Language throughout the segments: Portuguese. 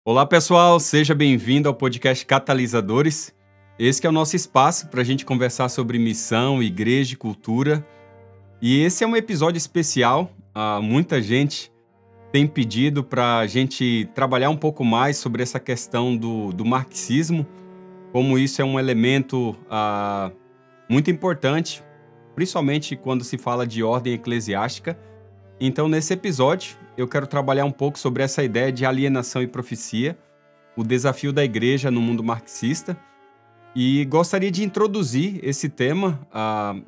Olá pessoal, seja bem-vindo ao podcast Catalisadores. Esse que é o nosso espaço para a gente conversar sobre missão, igreja e cultura. E esse é um episódio especial. Muita gente tem pedido para a gente trabalhar um pouco mais sobre essa questão do marxismo, como isso é um elemento muito importante, principalmente quando se fala de ordem eclesiástica. Então, nesse episódio, eu quero trabalhar um pouco sobre essa ideia de alienação e profecia, o desafio da igreja no mundo marxista, e gostaria de introduzir esse tema,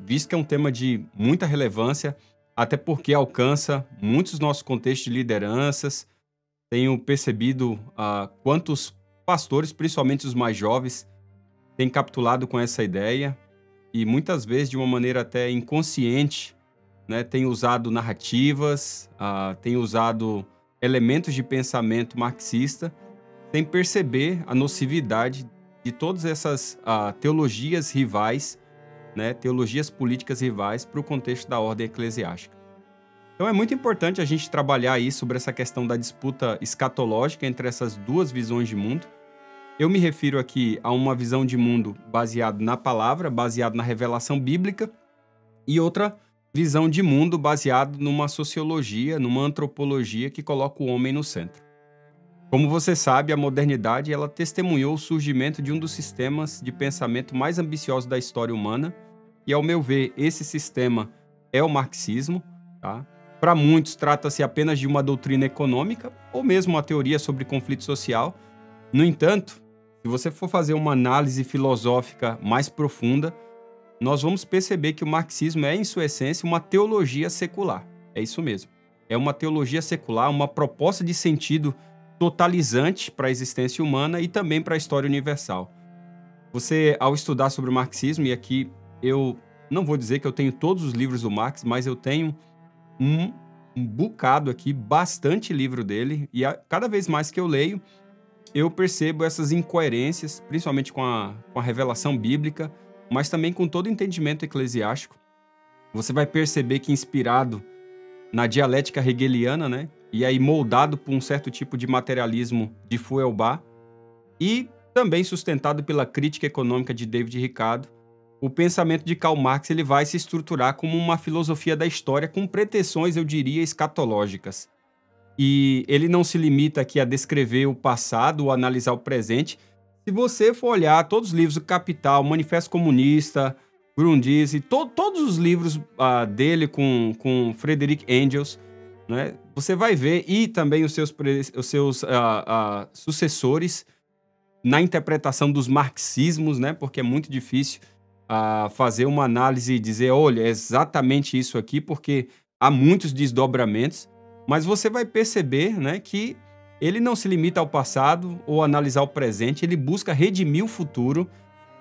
visto que é um tema de muita relevância, até porque alcança muitos dos nossos contextos de lideranças. Tenho percebido quantos pastores, principalmente os mais jovens, têm capitulado com essa ideia, e muitas vezes de uma maneira até inconsciente, né, tem usado narrativas, tem usado elementos de pensamento marxista, sem perceber a nocividade de todas essas teologias rivais, né, teologias políticas rivais para o contexto da ordem eclesiástica. Então é muito importante a gente trabalhar aí sobre essa questão da disputa escatológica entre essas duas visões de mundo. Eu me refiro aqui a uma visão de mundo baseada na palavra, baseada na revelação bíblica, e outra visão de mundo baseado numa sociologia, numa antropologia que coloca o homem no centro. Como você sabe, a modernidade ela testemunhou o surgimento de um dos sistemas de pensamento mais ambiciosos da história humana, e ao meu ver, esse sistema é o marxismo. Tá? Para muitos, trata-se apenas de uma doutrina econômica ou mesmo uma teoria sobre conflito social. No entanto, se você for fazer uma análise filosófica mais profunda, nós vamos perceber que o marxismo é, em sua essência, uma teologia secular. É isso mesmo. É uma teologia secular, uma proposta de sentido totalizante para a existência humana e também para a história universal. Você, ao estudar sobre o marxismo, e aqui eu não vou dizer que eu tenho todos os livros do Marx, mas eu tenho um bocado aqui, bastante livro dele, e cada vez mais que eu leio, eu percebo essas incoerências, principalmente com a revelação bíblica, mas também com todo o entendimento eclesiástico. Você vai perceber que inspirado na dialética hegeliana, né, e aí moldado por um certo tipo de materialismo de Feuerbach, e também sustentado pela crítica econômica de David Ricardo, o pensamento de Karl Marx ele vai se estruturar como uma filosofia da história com pretensões, eu diria, escatológicas. E ele não se limita aqui a descrever o passado ou analisar o presente. Se você for olhar todos os livros do Capital, Manifesto Comunista, Grundrisse, todos os livros dele com Friedrich Engels, né, você vai ver, e também os seus sucessores, na interpretação dos marxismos, né, porque é muito difícil fazer uma análise e dizer, olha, é exatamente isso aqui, porque há muitos desdobramentos, mas você vai perceber, né, que ele não se limita ao passado ou analisar o presente, ele busca redimir o futuro,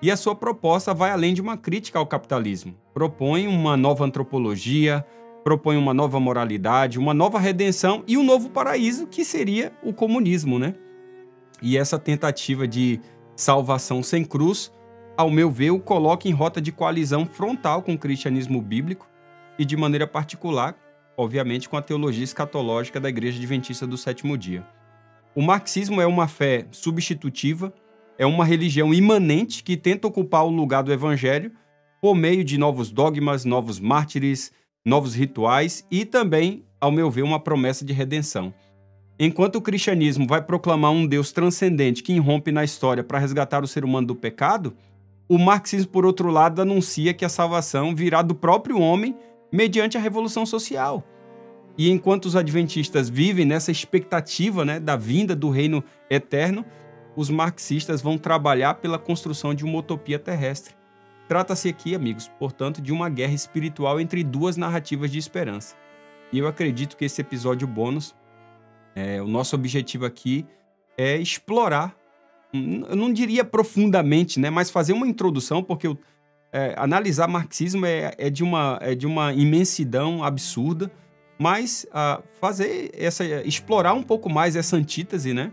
e a sua proposta vai além de uma crítica ao capitalismo. Propõe uma nova antropologia, propõe uma nova moralidade, uma nova redenção e um novo paraíso, que seria o comunismo, né? E essa tentativa de salvação sem cruz, ao meu ver, o coloca em rota de coalizão frontal com o cristianismo bíblico e, de maneira particular, obviamente, com a teologia escatológica da Igreja Adventista do Sétimo Dia. O marxismo é uma fé substitutiva, é uma religião imanente que tenta ocupar o lugar do evangelho por meio de novos dogmas, novos mártires, novos rituais e também, ao meu ver, uma promessa de redenção. Enquanto o cristianismo vai proclamar um Deus transcendente que irrompe na história para resgatar o ser humano do pecado, o marxismo, por outro lado, anuncia que a salvação virá do próprio homem mediante a revolução social. E enquanto os adventistas vivem nessa expectativa, né, da vinda do reino eterno, os marxistas vão trabalhar pela construção de uma utopia terrestre. Trata-se aqui, amigos, portanto, de uma guerra espiritual entre duas narrativas de esperança. E eu acredito que esse episódio bônus, o nosso objetivo aqui é explorar, eu não diria profundamente, né, mas fazer uma introdução, porque analisar marxismo é de uma imensidão absurda, mas explorar um pouco mais essa antítese, né?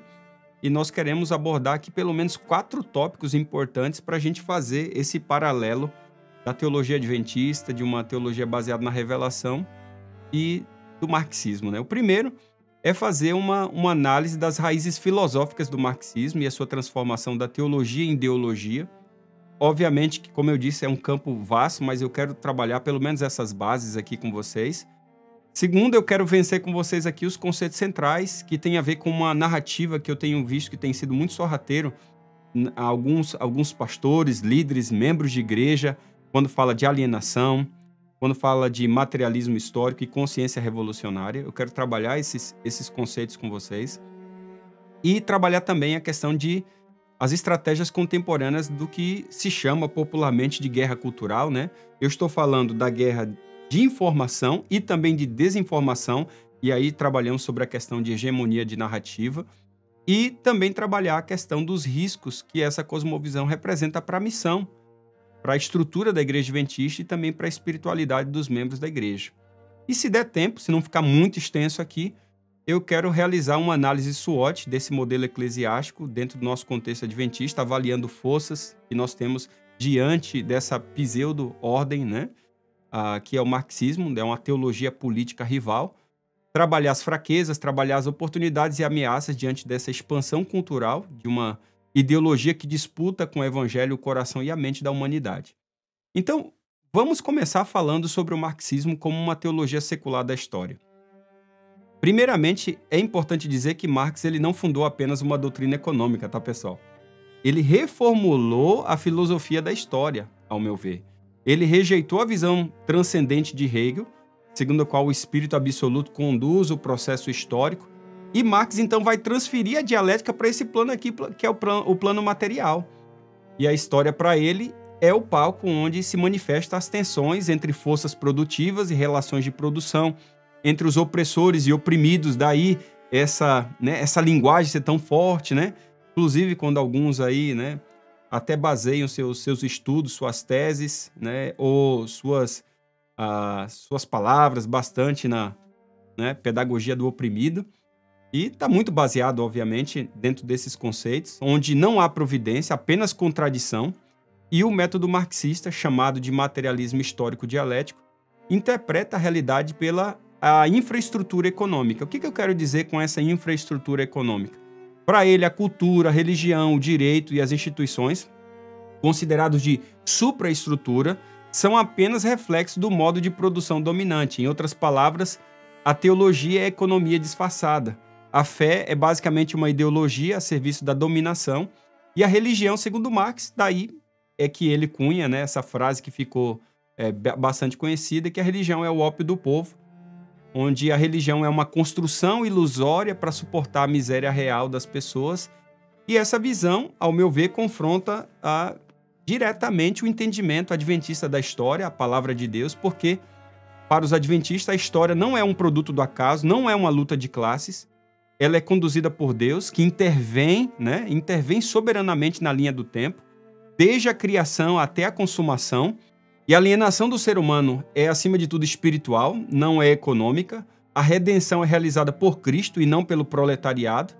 E nós queremos abordar aqui pelo menos 4 tópicos importantes para a gente fazer esse paralelo da teologia adventista, de uma teologia baseada na revelação e do marxismo, né? O primeiro é fazer uma análise das raízes filosóficas do marxismo e a sua transformação da teologia em ideologia. Obviamente que, como eu disse, é um campo vasto, mas eu quero trabalhar pelo menos essas bases aqui com vocês. Segundo, eu quero vencer com vocês aqui os conceitos centrais, que tem a ver com uma narrativa que eu tenho visto que tem sido muito sorrateiro. Alguns pastores, líderes, membros de igreja, quando fala de alienação, quando fala de materialismo histórico e consciência revolucionária. Eu quero trabalhar esses conceitos com vocês. E trabalhar também a questão de as estratégias contemporâneas do que se chama popularmente de guerra cultural, né? Eu estou falando da guerra de informação e também de desinformação, e aí trabalhamos sobre a questão de hegemonia de narrativa e também trabalhar a questão dos riscos que essa cosmovisão representa para a missão, para a estrutura da Igreja Adventista e também para a espiritualidade dos membros da igreja. E se der tempo, se não ficar muito extenso aqui, eu quero realizar uma análise SWOT desse modelo eclesiástico dentro do nosso contexto adventista, avaliando forças que nós temos diante dessa pseudo-ordem, né? Que é o marxismo, é uma teologia política rival, trabalhar as fraquezas, trabalhar as oportunidades e ameaças diante dessa expansão cultural de uma ideologia que disputa com o evangelho o coração e a mente da humanidade. Então, vamos começar falando sobre o marxismo como uma teologia secular da história. Primeiramente, é importante dizer que Marx ele não fundou apenas uma doutrina econômica, tá, pessoal? Ele reformulou a filosofia da história, ao meu ver. Ele rejeitou a visão transcendente de Hegel, segundo a qual o espírito absoluto conduz o processo histórico, e Marx, então, vai transferir a dialética para esse plano aqui, que é o plano material. E a história, para ele, é o palco onde se manifestam as tensões entre forças produtivas e relações de produção, entre os opressores e oprimidos, daí essa linguagem ser tão forte, né? Inclusive, quando alguns aí, né, até baseiam seus estudos, suas teses, né, ou suas palavras bastante na, né, pedagogia do oprimido. E está muito baseado, obviamente, dentro desses conceitos, onde não há providência, apenas contradição, e o método marxista, chamado de materialismo histórico dialético, interpreta a realidade pela infraestrutura econômica. O que eu quero dizer com essa infraestrutura econômica? Para ele, a cultura, a religião, o direito e as instituições, considerados de supraestrutura, são apenas reflexos do modo de produção dominante. Em outras palavras, a teologia é a economia disfarçada. A fé é basicamente uma ideologia a serviço da dominação. E a religião, segundo Marx, daí é que ele cunha, né, essa frase que ficou bastante conhecida, que a religião é o ópio do povo, onde a religião é uma construção ilusória para suportar a miséria real das pessoas. E essa visão, ao meu ver, confronta diretamente o entendimento adventista da história, a palavra de Deus, porque para os adventistas a história não é um produto do acaso, não é uma luta de classes, ela é conduzida por Deus, que intervém soberanamente na linha do tempo, desde a criação até a consumação. E a alienação do ser humano é, acima de tudo, espiritual, não é econômica. A redenção é realizada por Cristo e não pelo proletariado.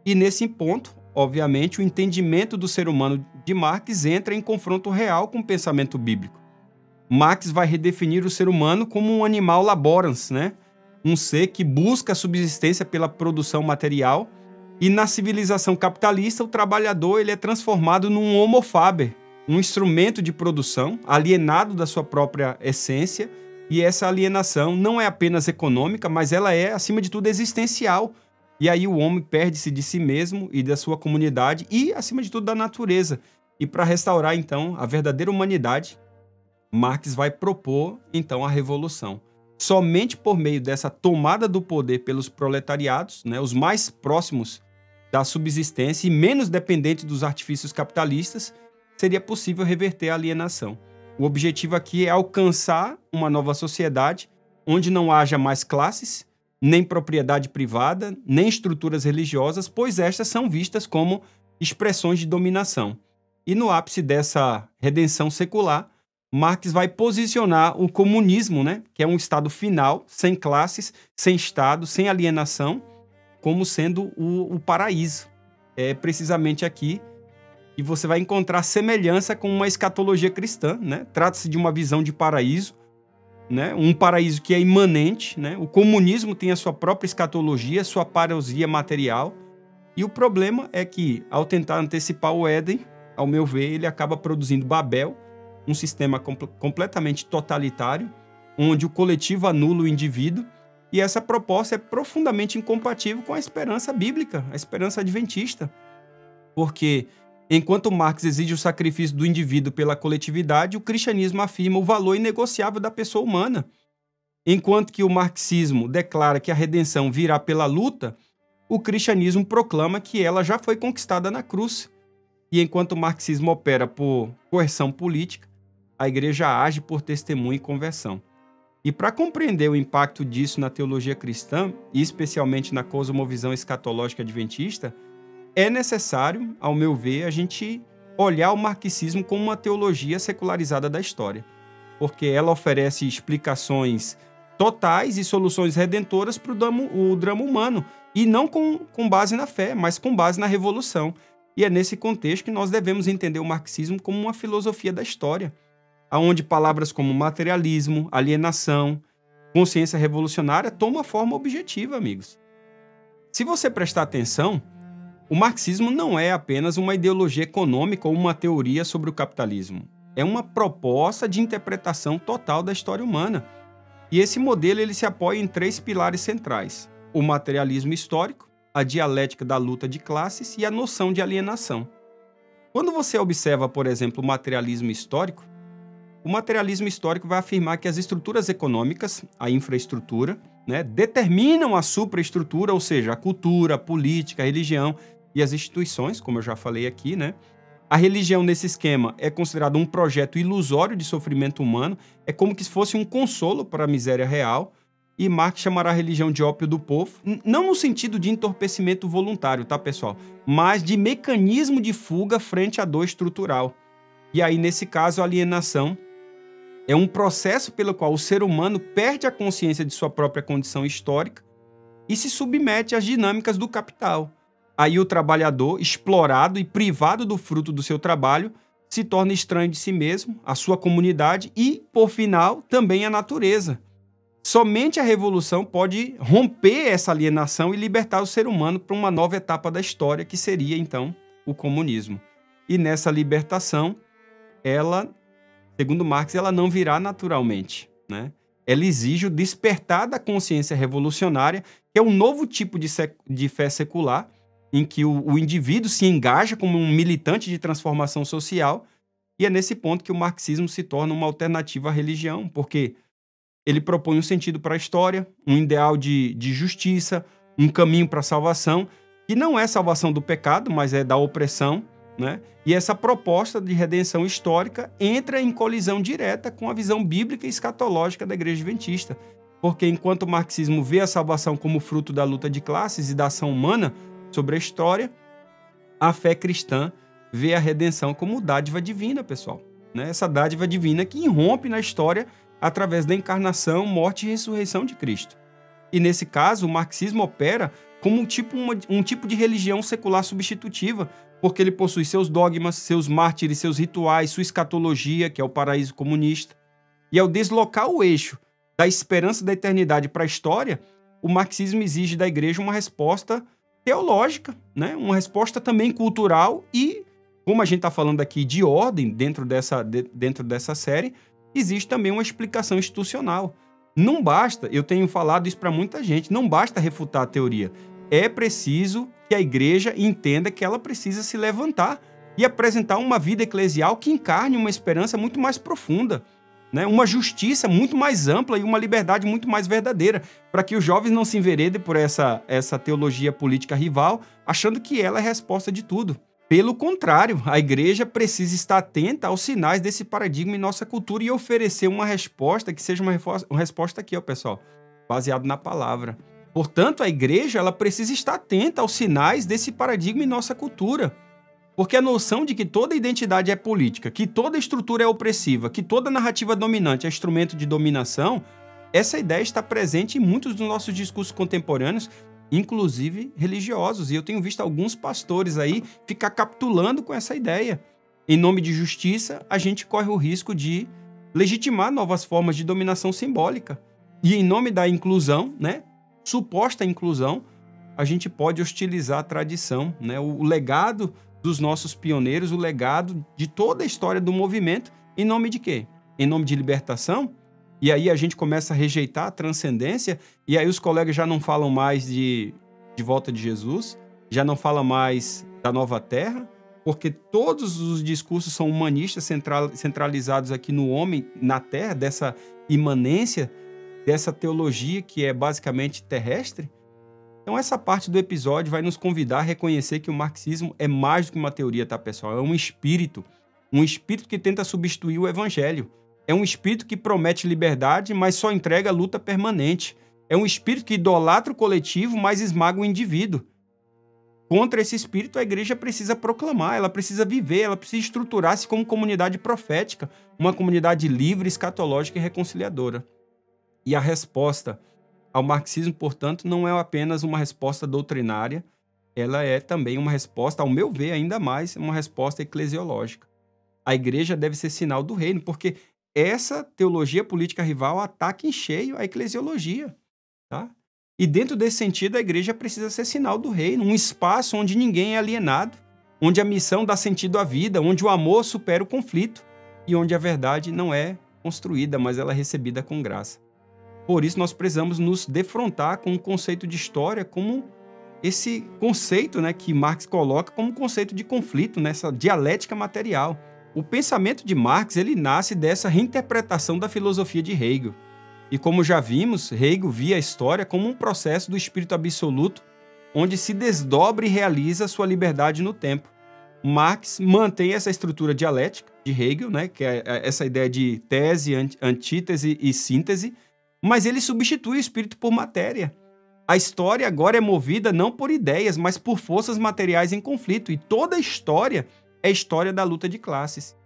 E nesse ponto, obviamente, o entendimento do ser humano de Marx entra em confronto real com o pensamento bíblico. Marx vai redefinir o ser humano como um animal laborans, né? Um ser que busca a subsistência pela produção material. E na civilização capitalista, o trabalhador ele é transformado num homo faber, um instrumento de produção, alienado da sua própria essência, e essa alienação não é apenas econômica, mas ela é, acima de tudo, existencial. E aí o homem perde-se de si mesmo e da sua comunidade e, acima de tudo, da natureza. E para restaurar, então, a verdadeira humanidade, Marx vai propor, então, a revolução. Somente por meio dessa tomada do poder pelos proletariados, né, os mais próximos da subsistência e menos dependentes dos artifícios capitalistas, seria possível reverter a alienação. O objetivo aqui é alcançar uma nova sociedade onde não haja mais classes, nem propriedade privada, nem estruturas religiosas, pois estas são vistas como expressões de dominação. E no ápice dessa redenção secular, Marx vai posicionar o comunismo, né, que é um estado final, sem classes, sem Estado, sem alienação, como sendo o paraíso. É precisamente aqui e você vai encontrar semelhança com uma escatologia cristã, né? Trata-se de uma visão de paraíso, né? Um paraíso que é imanente, né? O comunismo tem a sua própria escatologia, sua parousia material. E o problema é que, ao tentar antecipar o Éden, ao meu ver, ele acaba produzindo Babel, um sistema completamente totalitário, onde o coletivo anula o indivíduo, e essa proposta é profundamente incompatível com a esperança bíblica, a esperança adventista. Porque, enquanto Marx exige o sacrifício do indivíduo pela coletividade, o cristianismo afirma o valor inegociável da pessoa humana. Enquanto que o marxismo declara que a redenção virá pela luta, o cristianismo proclama que ela já foi conquistada na cruz. E enquanto o marxismo opera por coerção política, a igreja age por testemunho e conversão. E para compreender o impacto disso na teologia cristã, e especialmente na cosmovisão escatológica adventista, é necessário, ao meu ver, a gente olhar o marxismo como uma teologia secularizada da história, porque ela oferece explicações totais e soluções redentoras para o drama humano, e não com base na fé, mas com base na revolução. E é nesse contexto que nós devemos entender o marxismo como uma filosofia da história, onde palavras como materialismo, alienação, consciência revolucionária tomam forma objetiva, amigos. Se você prestar atenção, o marxismo não é apenas uma ideologia econômica ou uma teoria sobre o capitalismo. É uma proposta de interpretação total da história humana. E esse modelo ele se apoia em 3 pilares centrais: o materialismo histórico, a dialética da luta de classes e a noção de alienação. Quando você observa, por exemplo, o materialismo histórico vai afirmar que as estruturas econômicas, a infraestrutura, né, determinam a supraestrutura, ou seja, a cultura, a política, a religião e as instituições, como eu já falei aqui, né? A religião, nesse esquema, é considerada um projeto ilusório de sofrimento humano, é como que se fosse um consolo para a miséria real, e Marx chamará a religião de ópio do povo, não no sentido de entorpecimento voluntário, tá, pessoal? Mas de mecanismo de fuga frente à dor estrutural. E aí, nesse caso, a alienação é um processo pelo qual o ser humano perde a consciência de sua própria condição histórica e se submete às dinâmicas do capital. Aí o trabalhador, explorado e privado do fruto do seu trabalho, se torna estranho de si mesmo, a sua comunidade e, por final, também a natureza. Somente a revolução pode romper essa alienação e libertar o ser humano para uma nova etapa da história, que seria, então, o comunismo. E nessa libertação, ela, segundo Marx, ela não virá naturalmente, né? Ela exige o despertar da consciência revolucionária, que é um novo tipo de fé secular, em que o indivíduo se engaja como um militante de transformação social, e é nesse ponto que o marxismo se torna uma alternativa à religião, porque ele propõe um sentido para a história, um ideal de justiça, um caminho para a salvação, que não é salvação do pecado, mas é da opressão, né? E essa proposta de redenção histórica entra em colisão direta com a visão bíblica e escatológica da Igreja Adventista, porque enquanto o marxismo vê a salvação como fruto da luta de classes e da ação humana sobre a história, a fé cristã vê a redenção como dádiva divina, pessoal, né? Essa dádiva divina que irrompe na história através da encarnação, morte e ressurreição de Cristo. E nesse caso, o marxismo opera como um tipo de religião secular substitutiva, porque ele possui seus dogmas, seus mártires, seus rituais, sua escatologia, que é o paraíso comunista. E ao deslocar o eixo da esperança da eternidade para a história, o marxismo exige da igreja uma resposta teológica, né? Uma resposta também cultural e, como a gente está falando aqui de ordem dentro dessa série, existe também uma explicação institucional. Não basta, eu tenho falado isso para muita gente, não basta refutar a teoria. É preciso que a igreja entenda que ela precisa se levantar e apresentar uma vida eclesial que encarne uma esperança muito mais profunda, né? Uma justiça muito mais ampla e uma liberdade muito mais verdadeira, para que os jovens não se enveredem por essa teologia política rival, achando que ela é a resposta de tudo. Pelo contrário, a igreja precisa estar atenta aos sinais desse paradigma em nossa cultura e oferecer uma resposta que seja uma resposta aqui, ó, pessoal, baseado na palavra. Portanto, a igreja ela precisa estar atenta aos sinais desse paradigma em nossa cultura. Porque a noção de que toda identidade é política, que toda estrutura é opressiva, que toda narrativa dominante é instrumento de dominação, essa ideia está presente em muitos dos nossos discursos contemporâneos, inclusive religiosos. E eu tenho visto alguns pastores aí ficar capitulando com essa ideia. Em nome de justiça, a gente corre o risco de legitimar novas formas de dominação simbólica. E em nome da inclusão, né, suposta inclusão, a gente pode hostilizar a tradição, né, o legado dos nossos pioneiros, o legado de toda a história do movimento, em nome de quê? Em nome de libertação? E aí a gente começa a rejeitar a transcendência, e aí os colegas já não falam mais de volta de Jesus, já não falam mais da nova terra, porque todos os discursos são humanistas, centralizados aqui no homem, na terra, dessa imanência, dessa teologia que é basicamente terrestre. Então essa parte do episódio vai nos convidar a reconhecer que o marxismo é mais do que uma teoria, tá, pessoal? É um espírito que tenta substituir o evangelho. É um espírito que promete liberdade, mas só entrega luta permanente. É um espírito que idolatra o coletivo, mas esmaga o indivíduo. Contra esse espírito, a igreja precisa proclamar, ela precisa viver, ela precisa estruturar-se como comunidade profética, uma comunidade livre, escatológica e reconciliadora. E a resposta ao marxismo, portanto, não é apenas uma resposta doutrinária, ela é também uma resposta, ao meu ver, ainda mais, uma resposta eclesiológica. A igreja deve ser sinal do reino, porque essa teologia política rival ataca em cheio a eclesiologia, tá? E dentro desse sentido, a igreja precisa ser sinal do reino, um espaço onde ninguém é alienado, onde a missão dá sentido à vida, onde o amor supera o conflito e onde a verdade não é construída, mas ela é recebida com graça. Por isso, nós precisamos nos defrontar com o conceito de história como esse conceito, né, que Marx coloca como conceito de conflito, nessa dialética material. O pensamento de Marx ele nasce dessa reinterpretação da filosofia de Hegel. E como já vimos, Hegel via a história como um processo do espírito absoluto, onde se desdobra e realiza sua liberdade no tempo. Marx mantém essa estrutura dialética de Hegel, né, que é essa ideia de tese, antítese e síntese, mas ele substitui o espírito por matéria. A história agora é movida não por ideias, mas por forças materiais em conflito, e toda a história é a história da luta de classes.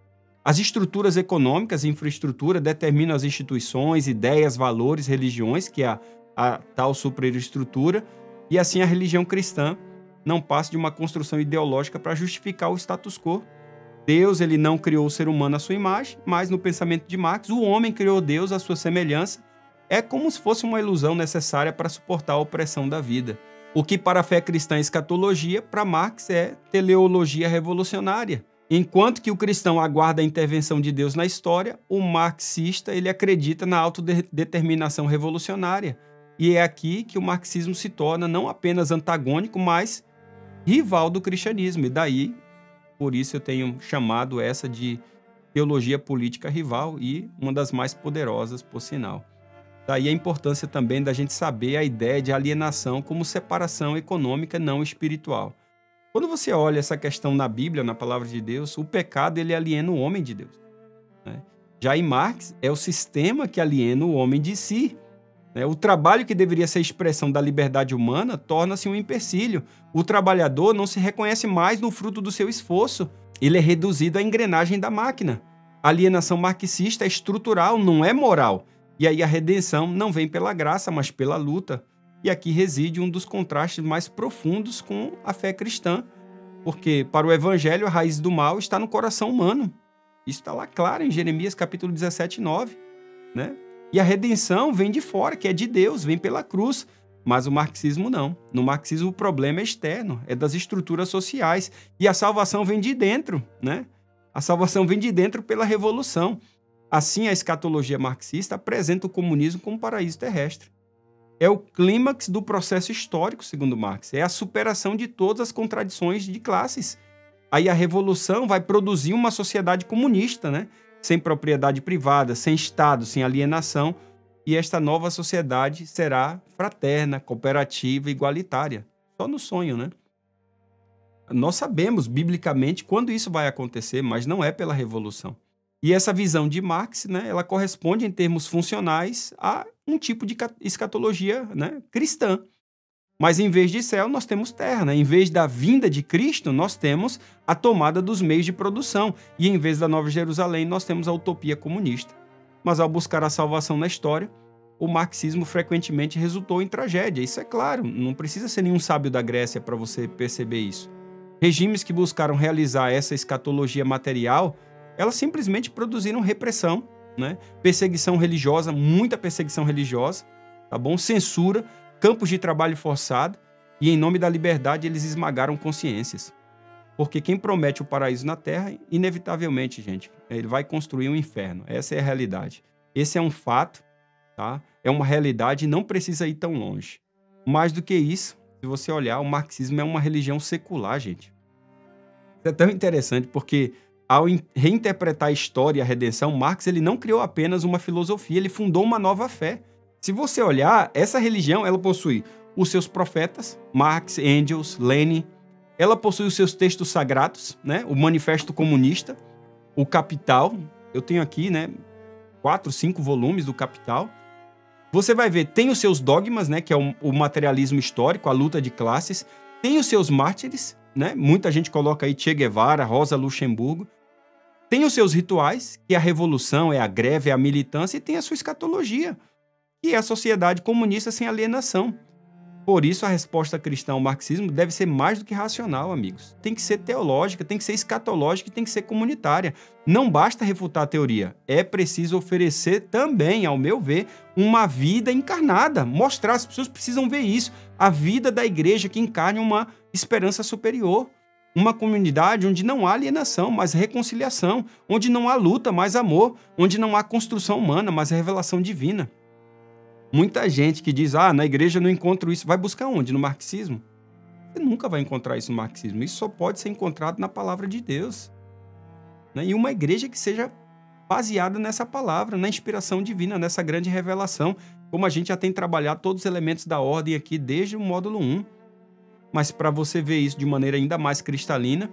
As estruturas econômicas e infraestrutura determinam as instituições, ideias, valores, religiões, que é a tal superestrutura, e assim a religião cristã não passa de uma construção ideológica para justificar o status quo. Deus ele não criou o ser humano à sua imagem, mas no pensamento de Marx, o homem criou Deus à sua semelhança. É como se fosse uma ilusão necessária para suportar a opressão da vida. O que para a fé cristã é escatologia, para Marx é teleologia revolucionária. Enquanto que o cristão aguarda a intervenção de Deus na história, o marxista ele acredita na autodeterminação revolucionária. E é aqui que o marxismo se torna não apenas antagônico, mas rival do cristianismo. E daí, por isso eu tenho chamado essa de teologia política rival e uma das mais poderosas, por sinal. Daí a importância também da gente saber a ideia de alienação como separação econômica não espiritual. Quando você olha essa questão na Bíblia, na palavra de Deus, o pecado ele aliena o homem de Deus, né? Já em Marx, é o sistema que aliena o homem de si, né? O trabalho que deveria ser expressão da liberdade humana torna-se um empecilho. O trabalhador não se reconhece mais no fruto do seu esforço. Ele é reduzido à engrenagem da máquina. A alienação marxista é estrutural, não é moral. E aí a redenção não vem pela graça, mas pela luta. E aqui reside um dos contrastes mais profundos com a fé cristã, porque para o evangelho a raiz do mal está no coração humano. Isso está lá claro em Jeremias capítulo 17, 9, né? E a redenção vem de fora, que é de Deus, vem pela cruz. Mas o marxismo não. No marxismo o problema é externo, é das estruturas sociais. E a salvação vem de dentro, né? A salvação vem de dentro pela revolução. Assim, a escatologia marxista apresenta o comunismo como paraíso terrestre. É o clímax do processo histórico, segundo Marx. É a superação de todas as contradições de classes. Aí a revolução vai produzir uma sociedade comunista, né? Sem propriedade privada, sem Estado, sem alienação. E esta nova sociedade será fraterna, cooperativa, igualitária. Só no sonho, né? Nós sabemos, biblicamente, quando isso vai acontecer, mas não é pela revolução. E essa visão de Marx, né, ela corresponde em termos funcionais a um tipo de escatologia, né, cristã. Mas em vez de céu, nós temos terra, né? Em vez da vinda de Cristo, nós temos a tomada dos meios de produção. E em vez da Nova Jerusalém, nós temos a utopia comunista. Mas ao buscar a salvação na história, o marxismo frequentemente resultou em tragédia. Isso é claro, não precisa ser nenhum sábio da Grécia para você perceber isso. Regimes que buscaram realizar essa escatologia material, elas simplesmente produziram repressão, né? Perseguição religiosa, muita perseguição religiosa, tá bom? Censura, campos de trabalho forçado, e em nome da liberdade eles esmagaram consciências. Porque quem promete o paraíso na terra, inevitavelmente, gente, ele vai construir um inferno. Essa é a realidade. Esse é um fato, tá? É uma realidade e não precisa ir tão longe. Mais do que isso, se você olhar, o marxismo é uma religião secular, gente. Isso é tão interessante porque, ao reinterpretar a história e a redenção, Marx ele não criou apenas uma filosofia, ele fundou uma nova fé. Se você olhar, essa religião ela possui os seus profetas, Marx, Engels, Lenin. Ela possui os seus textos sagrados, né? O Manifesto Comunista, o Capital. Eu tenho aqui, né, 4, 5 volumes do Capital. Você vai ver, tem os seus dogmas, né, que é o materialismo histórico, a luta de classes. Tem os seus mártires, né? Muita gente coloca aí Che Guevara, Rosa Luxemburgo. Tem os seus rituais, que é a revolução, é a greve, é a militância, e tem a sua escatologia, que é a sociedade comunista sem alienação. Por isso, a resposta cristã ao marxismo deve ser mais do que racional, amigos. Tem que ser teológica, tem que ser escatológica e tem que ser comunitária. Não basta refutar a teoria. É preciso oferecer também, ao meu ver, uma vida encarnada. Mostrar, as pessoas precisam ver isso. A vida da igreja que encarne uma esperança superior. Uma comunidade onde não há alienação, mas reconciliação. Onde não há luta, mas amor. Onde não há construção humana, mas revelação divina. Muita gente que diz, na igreja não encontro isso. Vai buscar onde? No marxismo? Você nunca vai encontrar isso no marxismo. Isso só pode ser encontrado na palavra de Deus. Né? E uma igreja que seja baseada nessa palavra, na inspiração divina, nessa grande revelação, como a gente já tem trabalhado todos os elementos da ordem aqui desde o módulo 1. Mas para você ver isso de maneira ainda mais cristalina,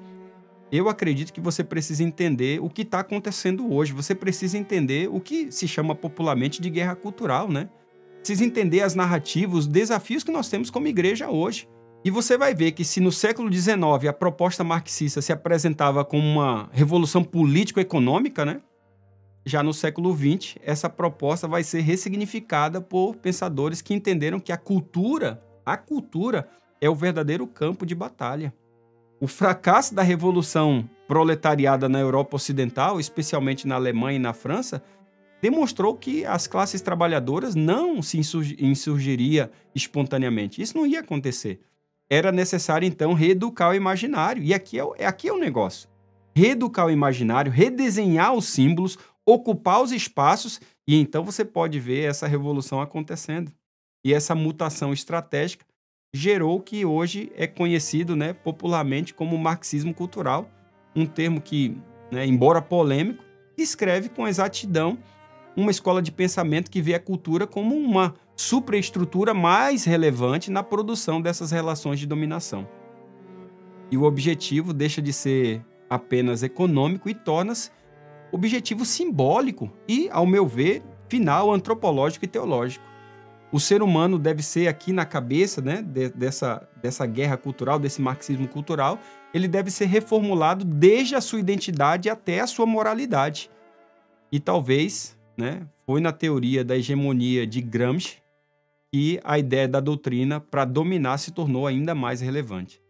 eu acredito que você precisa entender o que está acontecendo hoje. Você precisa entender o que se chama popularmente de guerra cultural, né? Precisa entender as narrativas, os desafios que nós temos como igreja hoje. E você vai ver que se no século XIX a proposta marxista se apresentava como uma revolução político-econômica, né? Já no século XX, essa proposta vai ser ressignificada por pensadores que entenderam que a cultura é o verdadeiro campo de batalha. O fracasso da revolução proletariada na Europa Ocidental, especialmente na Alemanha e na França, demonstrou que as classes trabalhadoras não se insurgiria espontaneamente. Isso não ia acontecer. Era necessário, então, reeducar o imaginário. E aqui é o negócio. Reeducar o imaginário, redesenhar os símbolos, ocupar os espaços, e então você pode ver essa revolução acontecendo. E essa mutação estratégica gerou o que hoje é conhecido, né, popularmente como marxismo cultural, um termo que, né, embora polêmico, descreve com exatidão uma escola de pensamento que vê a cultura como uma superestrutura mais relevante na produção dessas relações de dominação. E o objetivo deixa de ser apenas econômico e torna-se objetivo simbólico e, ao meu ver, final antropológico e teológico. O ser humano deve ser aqui na cabeça, né, dessa guerra cultural, desse marxismo cultural, ele deve ser reformulado desde a sua identidade até a sua moralidade. E talvez, né, foi na teoria da hegemonia de Gramsci que a ideia da doutrina para dominar se tornou ainda mais relevante.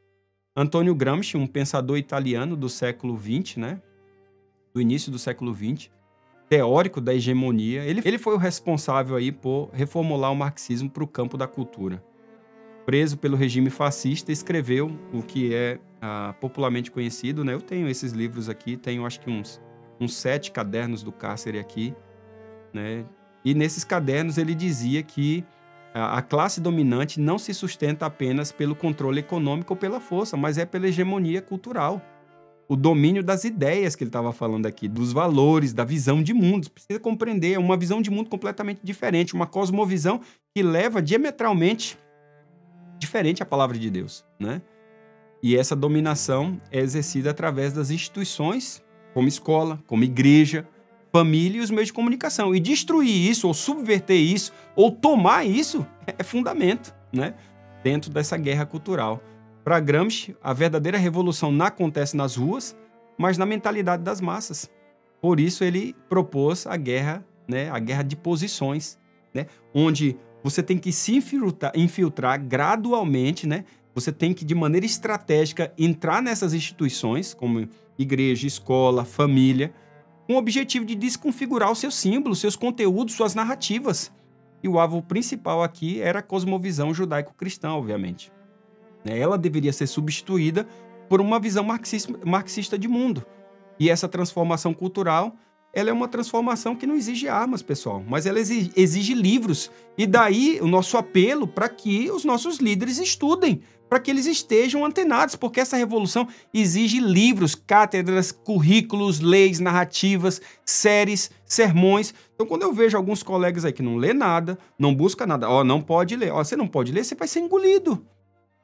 Antônio Gramsci, um pensador italiano do século XX, né, do início do século XX, teórico da hegemonia, ele foi o responsável aí por reformular o marxismo para o campo da cultura. Preso pelo regime fascista, escreveu o que é popularmente conhecido, né? Eu tenho esses livros aqui, tenho acho que uns 7 cadernos do cárcere aqui, né? E nesses cadernos ele dizia que a classe dominante não se sustenta apenas pelo controle econômico ou pela força, mas é pela hegemonia cultural. O domínio das ideias que ele estava falando aqui, dos valores, da visão de mundo. Você precisa compreender, é uma visão de mundo completamente diferente, uma cosmovisão que leva diametralmente diferente à palavra de Deus, né? E essa dominação é exercida através das instituições, como escola, como igreja, família e os meios de comunicação. E destruir isso, ou subverter isso, ou tomar isso, é fundamento, né? Dentro dessa guerra cultural. Para Gramsci, a verdadeira revolução não acontece nas ruas, mas na mentalidade das massas. Por isso ele propôs a guerra, né? A guerra de posições, né? Onde você tem que se infiltrar gradualmente, né? Você tem que, de maneira estratégica, entrar nessas instituições, como igreja, escola, família, com o objetivo de desconfigurar os seus símbolos, seus conteúdos, suas narrativas. E o alvo principal aqui era a cosmovisão judaico-cristã, obviamente. Ela deveria ser substituída por uma visão marxista de mundo. E essa transformação cultural, ela é uma transformação que não exige armas, pessoal, mas ela exige livros. E daí o nosso apelo para que os nossos líderes estudem, para que eles estejam antenados, porque essa revolução exige livros, cátedras, currículos, leis, narrativas, séries, sermões. Então, quando eu vejo alguns colegas aí que não lê nada, não busca nada, não pode ler, você não pode ler, você vai ser engolido.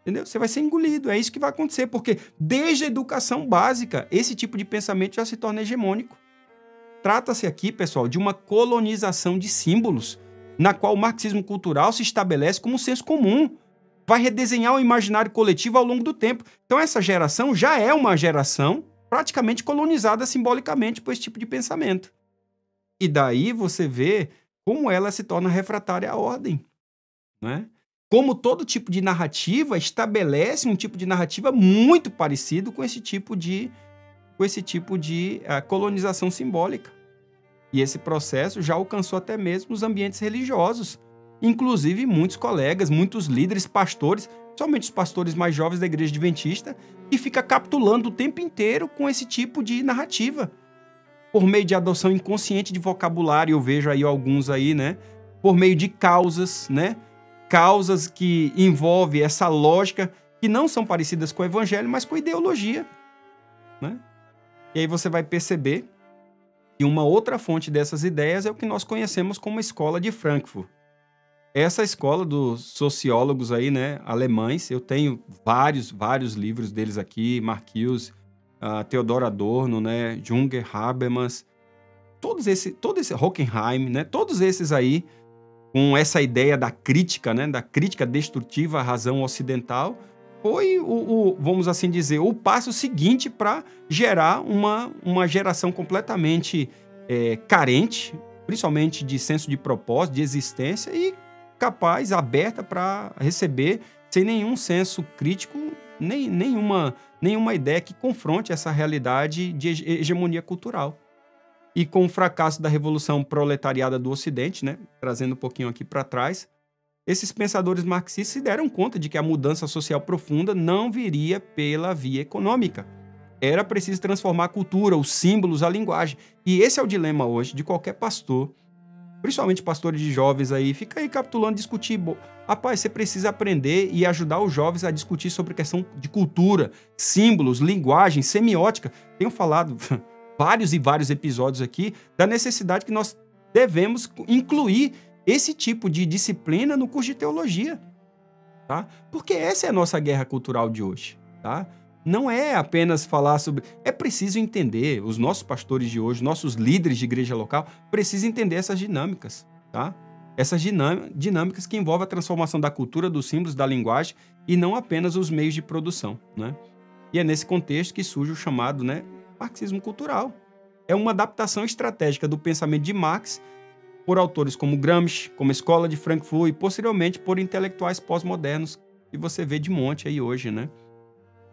Entendeu? Você vai ser engolido, é isso que vai acontecer, porque desde a educação básica, esse tipo de pensamento já se torna hegemônico. Trata-se aqui, pessoal, de uma colonização de símbolos, na qual o marxismo cultural se estabelece como um senso comum, vai redesenhar o imaginário coletivo ao longo do tempo. Então essa geração já é uma geração praticamente colonizada simbolicamente por esse tipo de pensamento. E daí você vê como ela se torna refratária à ordem, né? Como todo tipo de narrativa estabelece um tipo de narrativa muito parecido com esse tipo de colonização simbólica. E esse processo já alcançou até mesmo os ambientes religiosos. Inclusive, muitos colegas, muitos líderes, pastores, somente os pastores mais jovens da Igreja Adventista, que fica capitulando o tempo inteiro com esse tipo de narrativa. Por meio de adoção inconsciente de vocabulário, eu vejo aí alguns aí, né? Por meio de causas, né? Causas que envolvem essa lógica que não são parecidas com o evangelho, mas com a ideologia, né? E aí você vai perceber que uma outra fonte dessas ideias é o que nós conhecemos como a Escola de Frankfurt. Essa escola dos sociólogos aí, né, alemães, eu tenho vários livros deles aqui, Marcuse, Theodor Adorno, né, Junger, Habermas, todo esse Hockenheim, né, todos esses aí, com essa ideia da crítica, né, da crítica destrutiva à razão ocidental, foi vamos assim dizer, o passo seguinte para gerar uma geração completamente carente, principalmente de senso de propósito, de existência e capaz, aberta para receber, sem nenhum senso crítico, nenhuma ideia que confronte essa realidade de hegemonia cultural. E com o fracasso da Revolução Proletariada do Ocidente, né, trazendo um pouquinho aqui para trás, esses pensadores marxistas se deram conta de que a mudança social profunda não viria pela via econômica. Era preciso transformar a cultura, os símbolos, a linguagem. E esse é o dilema hoje de qualquer pastor, principalmente pastores de jovens aí, fica aí capitulando, discutir. Rapaz, você precisa aprender e ajudar os jovens a discutir sobre questão de cultura, símbolos, linguagem, semiótica. Tenho falado vários episódios aqui da necessidade que nós devemos incluir esse tipo de disciplina no curso de teologia, tá? Porque essa é a nossa guerra cultural de hoje, tá? Não é apenas falar sobre... É preciso entender, os nossos pastores de hoje, nossos líderes de igreja local, precisam entender essas dinâmicas, tá? Essas dinâmicas que envolvem a transformação da cultura, dos símbolos, da linguagem e não apenas os meios de produção, né? E é nesse contexto que surge o chamado, né, marxismo cultural. É uma adaptação estratégica do pensamento de Marx por autores como Gramsci, como a Escola de Frankfurt e posteriormente por intelectuais pós-modernos que você vê de monte aí hoje, né?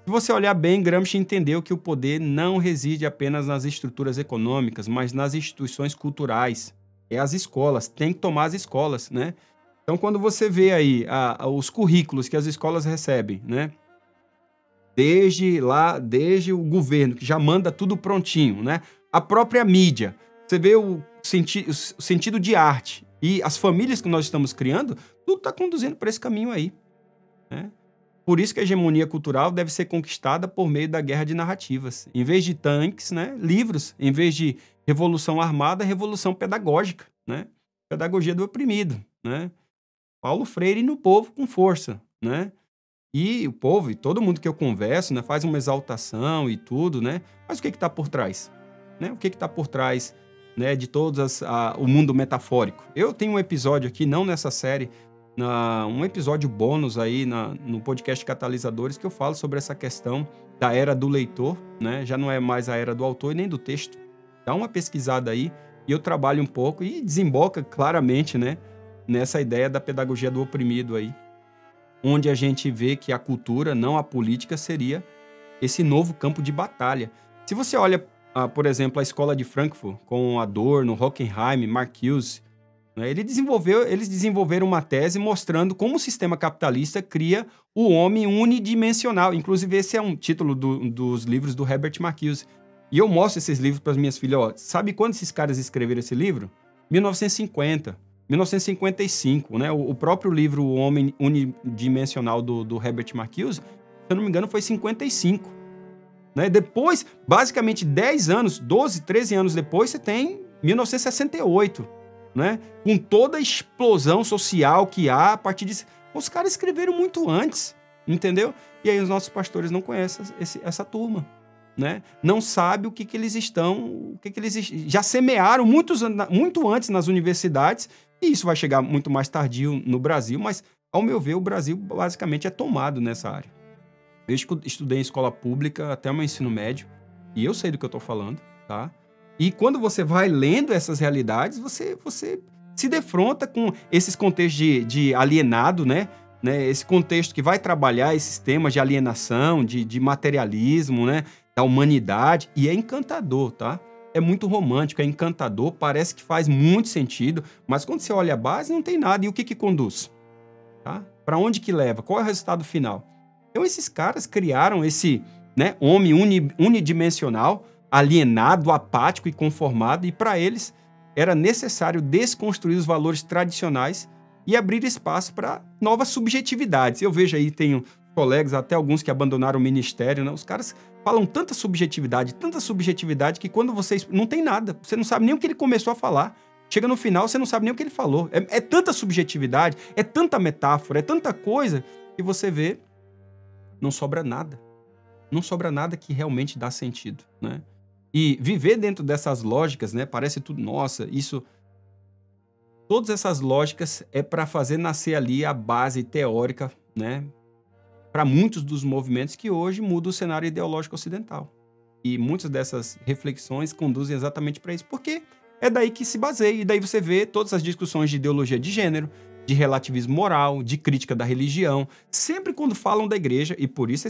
Se você olhar bem, Gramsci entendeu que o poder não reside apenas nas estruturas econômicas, mas nas instituições culturais. É as escolas, tem que tomar as escolas, né? Então, quando você vê aí os currículos que as escolas recebem, né? Desde o governo, que já manda tudo prontinho, né? A própria mídia, você vê o sentido de arte e as famílias que nós estamos criando, tudo está conduzindo para esse caminho aí, né? Por isso que a hegemonia cultural deve ser conquistada por meio da guerra de narrativas. Em vez de tanques, né, livros. Em vez de revolução armada, revolução pedagógica, né? Pedagogia do oprimido, né? Paulo Freire no povo com força, né? E o povo, e todo mundo que eu converso, né, faz uma exaltação e tudo, né? Mas o que está por trás? Né? O que está por trás, né, de o mundo metafórico? Eu tenho um episódio aqui, não nessa série, um episódio bônus aí no podcast Catalisadores, que eu falo sobre essa questão da era do leitor, né? Já não é mais a era do autor e nem do texto. Dá uma pesquisada aí e eu trabalho um pouco e desemboca claramente, né, nessa ideia da pedagogia do oprimido aí, onde a gente vê que a cultura, não a política, seria esse novo campo de batalha. Se você olha por exemplo, a Escola de Frankfurt, com Adorno, Horkheim, Marcuse, né? Eles desenvolveram uma tese mostrando como o sistema capitalista cria o homem unidimensional. Inclusive, esse é um título dos livros do Herbert Marcuse. E eu mostro esses livros para as minhas filhas. Ó, sabe quando esses caras escreveram esse livro? 1950, 1955, né? O próprio livro O Homem Unidimensional do Herbert Marcuse, se eu não me engano, foi 55. Né? Depois, basicamente 10 anos, 12, 13 anos depois, você tem 1968, né? Com toda a explosão social que há a partir disso. Os caras escreveram muito antes, entendeu? E aí os nossos pastores não conhecem essa turma, né? Não sabem o que eles já semearam muito antes nas universidades, e isso vai chegar muito mais tardio no Brasil, mas, ao meu ver, o Brasil basicamente é tomado nessa área. Eu estudei em escola pública até o meu ensino médio, e eu sei do que eu estou falando, tá? E quando você vai lendo essas realidades, você se defronta com esses contextos de alienado, né? Esse contexto que vai trabalhar esses temas de alienação, de materialismo, né? Da humanidade, e é encantador, tá? É muito romântico, é encantador, parece que faz muito sentido, mas quando você olha a base, não tem nada. E o que conduz? Tá? Para onde que leva? Qual é o resultado final? Então, esses caras criaram esse, né, homem unidimensional, alienado, apático e conformado, e para eles era necessário desconstruir os valores tradicionais e abrir espaço para novas subjetividades. Eu vejo aí, tenho colegas, até alguns que abandonaram o ministério, né? Os caras falam tanta subjetividade, que quando vocês... não tem nada, você não sabe nem o que ele começou a falar. Chega no final, você não sabe nem o que ele falou. É tanta subjetividade, é tanta metáfora, é tanta coisa que você vê, não sobra nada. Não sobra nada que realmente dá sentido, né? E viver dentro dessas lógicas, né? Parece tudo, nossa, isso... Todas essas lógicas é para fazer nascer ali a base teórica, né? Para muitos dos movimentos que hoje mudam o cenário ideológico ocidental. E muitas dessas reflexões conduzem exatamente para isso, porque é daí que se baseia, e daí você vê todas as discussões de ideologia de gênero, de relativismo moral, de crítica da religião, sempre quando falam da igreja, e por isso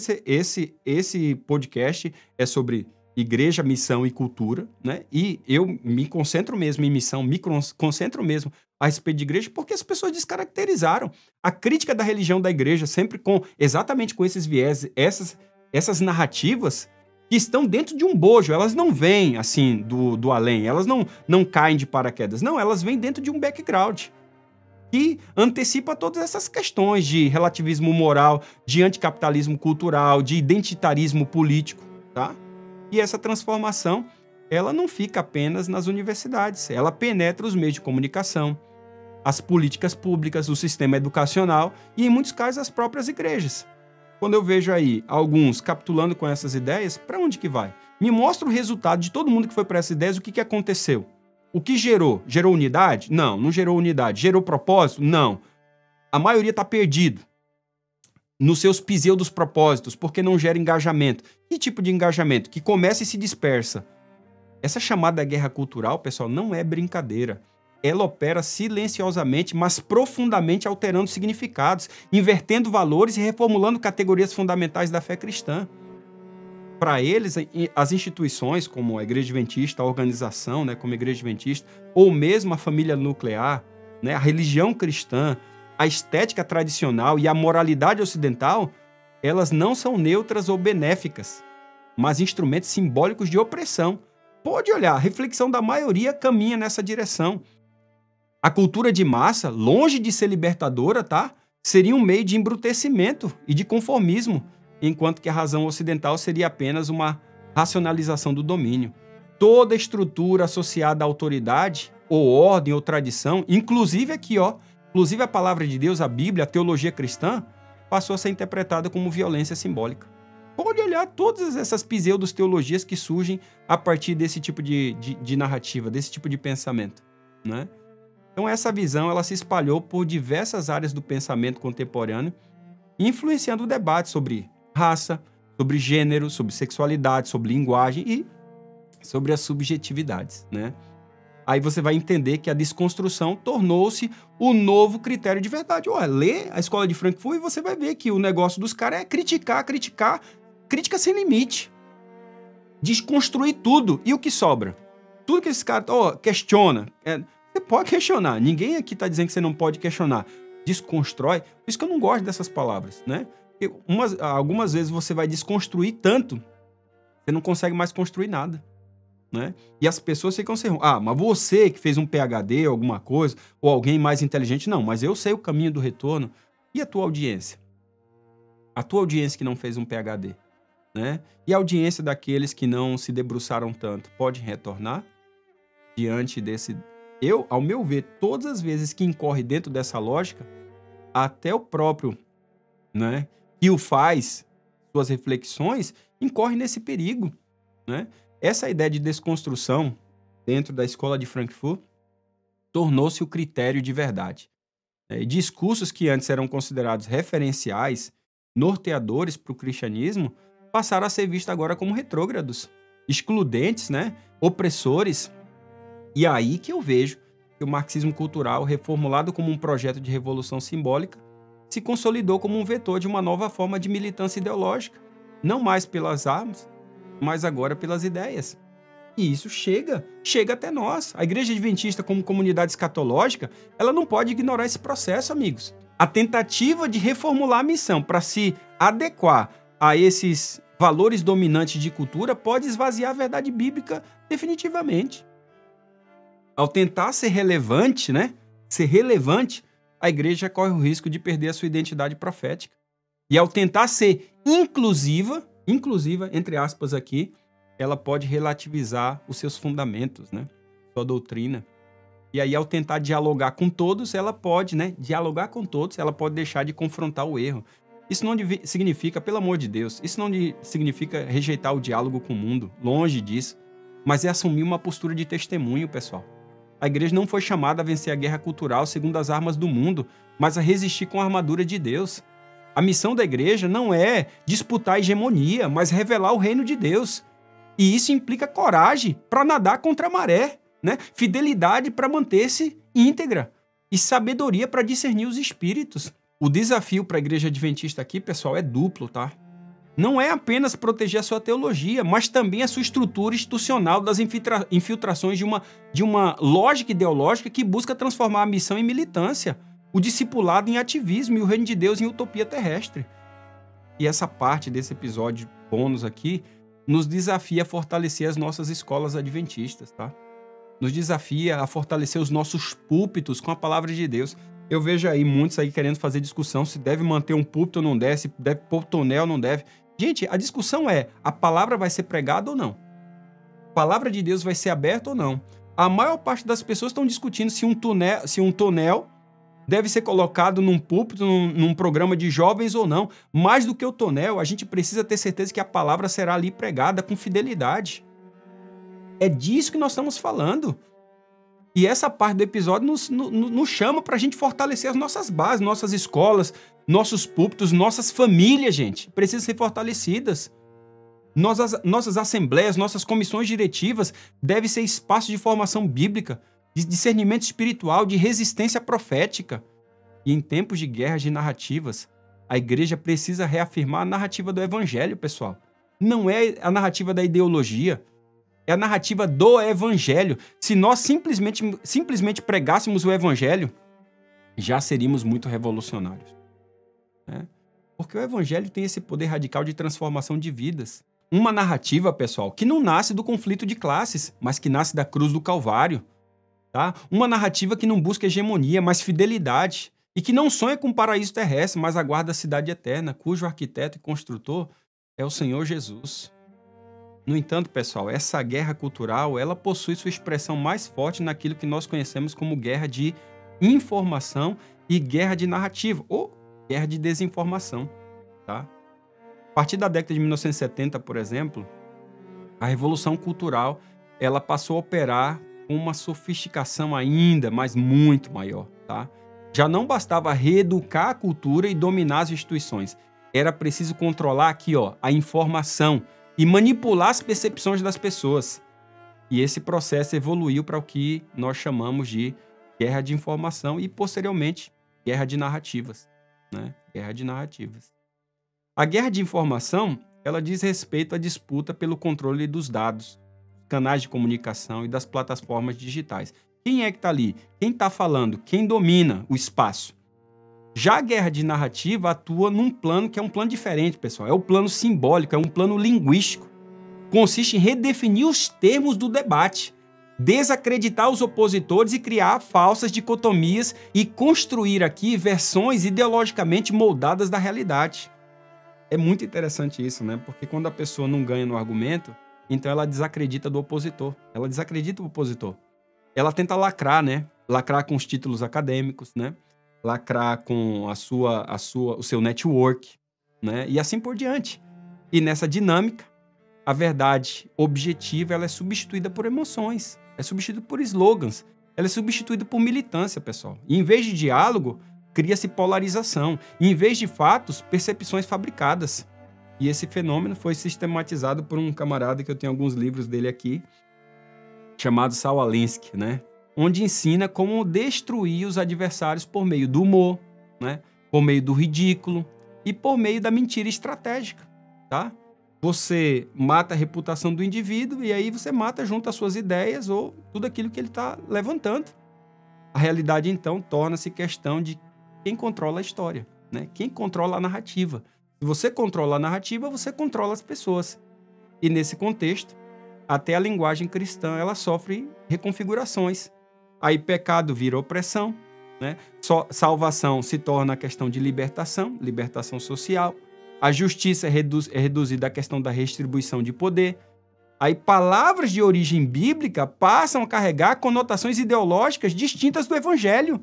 esse podcast é sobre igreja, missão e cultura, né? E eu me concentro mesmo em missão, me concentro mesmo a respeito de igreja, porque as pessoas descaracterizaram a crítica da religião da igreja, sempre exatamente com esses viés, essas narrativas que estão dentro de um bojo, elas não vêm assim do além, elas não caem de paraquedas, não, elas vêm dentro de um background que antecipa todas essas questões de relativismo moral, de anticapitalismo cultural, de identitarismo político, tá? E essa transformação, ela não fica apenas nas universidades, ela penetra os meios de comunicação, as políticas públicas, o sistema educacional e, em muitos casos, as próprias igrejas. Quando eu vejo aí alguns capitulando com essas ideias, para onde que vai? Me mostra o resultado de todo mundo que foi para essas ideias, o que aconteceu. O que gerou? Gerou unidade? Não, não gerou unidade. Gerou propósito? Não. A maioria está perdido nos seus pseudos propósitos, porque não gera engajamento. Que tipo de engajamento? Que começa e se dispersa. Essa chamada guerra cultural, pessoal, não é brincadeira. Ela opera silenciosamente, mas profundamente alterando significados, invertendo valores e reformulando categorias fundamentais da fé cristã. Para eles, as instituições, como a Igreja Adventista, a organização, né, como a Igreja Adventista, ou mesmo a família nuclear, né, a religião cristã, a estética tradicional e a moralidade ocidental, elas não são neutras ou benéficas, mas instrumentos simbólicos de opressão. Pode olhar, a reflexão da maioria caminha nessa direção. A cultura de massa, longe de ser libertadora, tá? Seria um meio de embrutecimento e de conformismo, enquanto que a razão ocidental seria apenas uma racionalização do domínio. Toda estrutura associada à autoridade, ou ordem, ou tradição, inclusive aqui, ó, inclusive a palavra de Deus, a Bíblia, a teologia cristã, passou a ser interpretada como violência simbólica. Pode olhar todas essas pseudo-teologias que surgem a partir desse tipo de narrativa, desse tipo de pensamento, né? Então essa visão ela se espalhou por diversas áreas do pensamento contemporâneo, influenciando o debate sobre raça, sobre gênero, sobre sexualidade, sobre linguagem e sobre as subjetividades, né? Aí você vai entender que a desconstrução tornou-se o novo critério de verdade. Olha, lê a Escola de Frankfurt e você vai ver que o negócio dos caras é criticar, crítica sem limite. desconstruir tudo. E o que sobra? Tudo que esse cara questiona. Você pode questionar. Ninguém aqui está dizendo que você não pode questionar. Desconstrói. Por isso que eu não gosto dessas palavras, né? Porque algumas vezes você vai desconstruir tanto, você não consegue mais construir nada, né? E as pessoas ficam sem... mas você que fez um PhD, alguma coisa, ou alguém mais inteligente, não, mas eu sei o caminho do retorno. E a tua audiência? A tua audiência que não fez um PhD, né? E a audiência daqueles que não se debruçaram tanto, pode retornar diante desse... ao meu ver, todas as vezes que incorre dentro dessa lógica, até o próprio, né, que o faz, suas reflexões, incorre nesse perigo, né? Essa ideia de desconstrução dentro da escola de Frankfurt tornou-se o critério de verdade. E discursos que antes eram considerados referenciais, norteadores para o cristianismo, passaram a ser vistos agora como retrógrados, excludentes, né, opressores. E aí que eu vejo que o marxismo cultural, reformulado como um projeto de revolução simbólica, se consolidou como um vetor de uma nova forma de militância ideológica, não mais pelas armas, mas agora pelas ideias. E isso chega até nós. A Igreja Adventista, como comunidade escatológica, ela não pode ignorar esse processo, amigos. A tentativa de reformular a missão para se adequar a esses valores dominantes de cultura pode esvaziar a verdade bíblica definitivamente. Ao tentar ser relevante, né? Ser relevante, a igreja corre o risco de perder a sua identidade profética. E ao tentar ser inclusiva, entre aspas aqui, ela pode relativizar os seus fundamentos, né? Sua doutrina. E aí, ao tentar dialogar com todos, ela pode, né? Dialogar com todos, ela pode deixar de confrontar o erro. Isso não significa, pelo amor de Deus, isso não significa rejeitar o diálogo com o mundo, longe disso. Mas é assumir uma postura de testemunho, pessoal. A igreja não foi chamada a vencer a guerra cultural segundo as armas do mundo, mas a resistir com a armadura de Deus. A missão da igreja não é disputar a hegemonia, mas revelar o reino de Deus. E isso implica coragem para nadar contra a maré, né? Fidelidade para manter-se íntegra e sabedoria para discernir os espíritos. O desafio para a igreja adventista aqui, pessoal, é duplo, tá? Não é apenas proteger a sua teologia, mas também a sua estrutura institucional das infiltrações de uma lógica ideológica que busca transformar a missão em militância, o discipulado em ativismo e o reino de Deus em utopia terrestre. E essa parte desse episódio bônus aqui nos desafia a fortalecer as nossas escolas adventistas, tá? Nos desafia a fortalecer os nossos púlpitos com a palavra de Deus. Eu vejo aí muitos aí querendo fazer discussão se deve manter um púlpito ou não deve, se deve pôr tonel ou não deve. Gente, a discussão é, a palavra vai ser pregada ou não? A palavra de Deus vai ser aberta ou não? A maior parte das pessoas estão discutindo se um tonel deve ser colocado num púlpito, num programa de jovens ou não. Mais do que o tonel, a gente precisa ter certeza que a palavra será ali pregada com fidelidade. É disso que nós estamos falando. E essa parte do episódio nos chama para a gente fortalecer as nossas bases, nossas escolas, nossos púlpitos, nossas famílias, gente. Precisam ser fortalecidas. Nossas assembleias, nossas comissões diretivas devem ser espaços de formação bíblica, de discernimento espiritual, de resistência profética. E em tempos de guerras de narrativas, a igreja precisa reafirmar a narrativa do evangelho, pessoal. Não é a narrativa da ideologia. É a narrativa do evangelho. Se nós simplesmente pregássemos o evangelho, já seríamos muito revolucionários, né? Porque o evangelho tem esse poder radical de transformação de vidas. Uma narrativa, pessoal, que não nasce do conflito de classes, mas que nasce da cruz do Calvário, tá? Uma narrativa que não busca hegemonia, mas fidelidade. E que não sonha com um paraíso terrestre, mas aguarda a cidade eterna, cujo arquiteto e construtor é o Senhor Jesus. No entanto, pessoal, essa guerra cultural, ela possui sua expressão mais forte naquilo que nós conhecemos como guerra de informação e guerra de narrativa, ou guerra de desinformação, tá? A partir da década de 1970, por exemplo, a revolução cultural, ela passou a operar com uma sofisticação ainda, mas muito maior, tá? Já não bastava reeducar a cultura e dominar as instituições. Era preciso controlar aqui, a informação, e manipular as percepções das pessoas. E esse processo evoluiu para o que nós chamamos de guerra de informação e, posteriormente, guerra de narrativas, né? Guerra de narrativas. A guerra de informação, ela diz respeito à disputa pelo controle dos dados, canais de comunicação e das plataformas digitais. Quem é que está ali? Quem está falando? Quem domina o espaço? Já a guerra de narrativa atua num plano que é um plano diferente, pessoal. É o plano simbólico, é um plano linguístico. Consiste em redefinir os termos do debate, desacreditar os opositores e criar falsas dicotomias e construir aqui versões ideologicamente moldadas da realidade. É muito interessante isso, né? Porque quando a pessoa não ganha no argumento, então ela desacredita do opositor. Ela desacredita o opositor. Ela tenta lacrar, né? Lacrar com os títulos acadêmicos, né? Lacrar com o seu network, né? E assim por diante. E nessa dinâmica, a verdade objetiva ela é substituída por emoções, é substituída por slogans, ela é substituída por militância, pessoal. E em vez de diálogo, cria-se polarização. E em vez de fatos, percepções fabricadas. E esse fenômeno foi sistematizado por um camarada que eu tenho alguns livros dele aqui, chamado Saul Alinsky, né? Onde ensina como destruir os adversários por meio do humor, né? Por meio do ridículo e por meio da mentira estratégica, tá? Você mata a reputação do indivíduo e aí você mata junto as suas ideias ou tudo aquilo que ele está levantando. A realidade, então, torna-se questão de quem controla a história, né? Quem controla a narrativa. Se você controla a narrativa, você controla as pessoas. E nesse contexto, até a linguagem cristã ela sofre reconfigurações. Aí pecado vira opressão, né? Salvação se torna a questão de libertação social. A justiça é reduzida à questão da redistribuição de poder. Aí palavras de origem bíblica passam a carregar conotações ideológicas distintas do evangelho.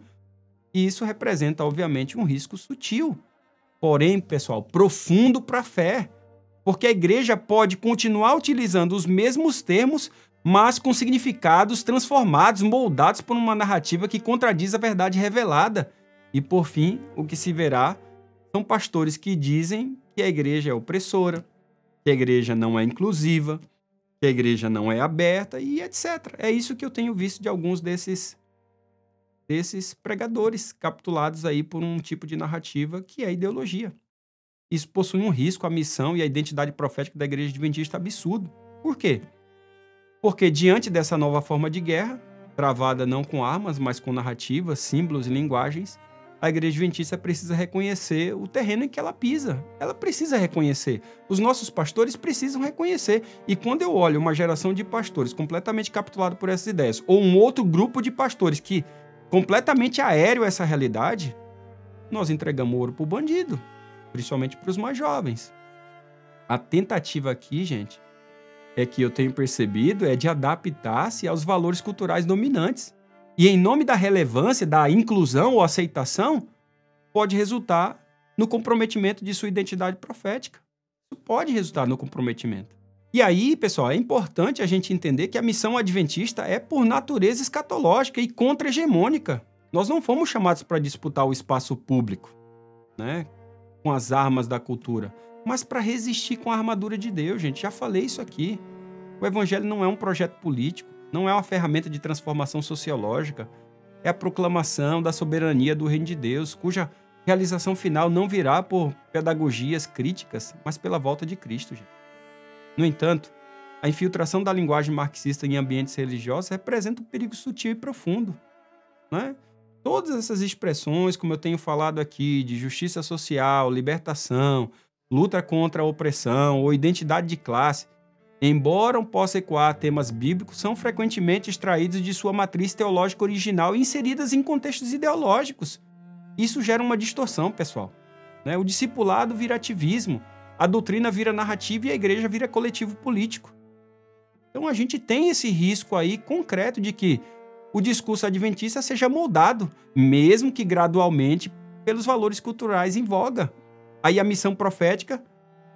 E isso representa, obviamente, um risco sutil. Porém, pessoal, profundo para a fé. Porque a igreja pode continuar utilizando os mesmos termos, mas com significados transformados, moldados por uma narrativa que contradiz a verdade revelada. E, por fim, o que se verá são pastores que dizem que a igreja é opressora, que a igreja não é inclusiva, que a igreja não é aberta e etc. É isso que eu tenho visto de alguns desses pregadores capitulados aí por um tipo de narrativa que é ideologia. Isso possui um risco à missão e à identidade profética da igreja adventista absurdo. Por quê? Porque diante dessa nova forma de guerra, travada não com armas, mas com narrativas, símbolos e linguagens, a igreja adventista precisa reconhecer o terreno em que ela pisa. Ela precisa reconhecer. Os nossos pastores precisam reconhecer. E quando eu olho uma geração de pastores completamente capturado por essas ideias, ou um outro grupo de pastores que completamente aéreo a essa realidade, nós entregamos ouro para o bandido, principalmente para os mais jovens. A tentativa aqui, gente, é que eu tenho percebido é de adaptar-se aos valores culturais dominantes. E em nome da relevância, da inclusão ou aceitação, pode resultar no comprometimento de sua identidade profética. Isso pode resultar no comprometimento. E aí, pessoal, é importante a gente entender que a missão adventista é por natureza escatológica e contra-hegemônica. Nós não fomos chamados para disputar o espaço público, né, com as armas da cultura, mas para resistir com a armadura de Deus, gente. Já falei isso aqui. O evangelho não é um projeto político, não é uma ferramenta de transformação sociológica. É a proclamação da soberania do reino de Deus, cuja realização final não virá por pedagogias críticas, mas pela volta de Cristo, gente. No entanto, a infiltração da linguagem marxista em ambientes religiosos representa um perigo sutil e profundo, né? Todas essas expressões, como eu tenho falado aqui, de justiça social, libertação, luta contra a opressão ou identidade de classe, embora possam ecoar temas bíblicos, são frequentemente extraídos de sua matriz teológica original e inseridas em contextos ideológicos. Isso gera uma distorção, pessoal, né? O discipulado vira ativismo, a doutrina vira narrativa e a igreja vira coletivo político. Então a gente tem esse risco aí concreto de que o discurso adventista seja moldado, mesmo que gradualmente, pelos valores culturais em voga. Aí a missão profética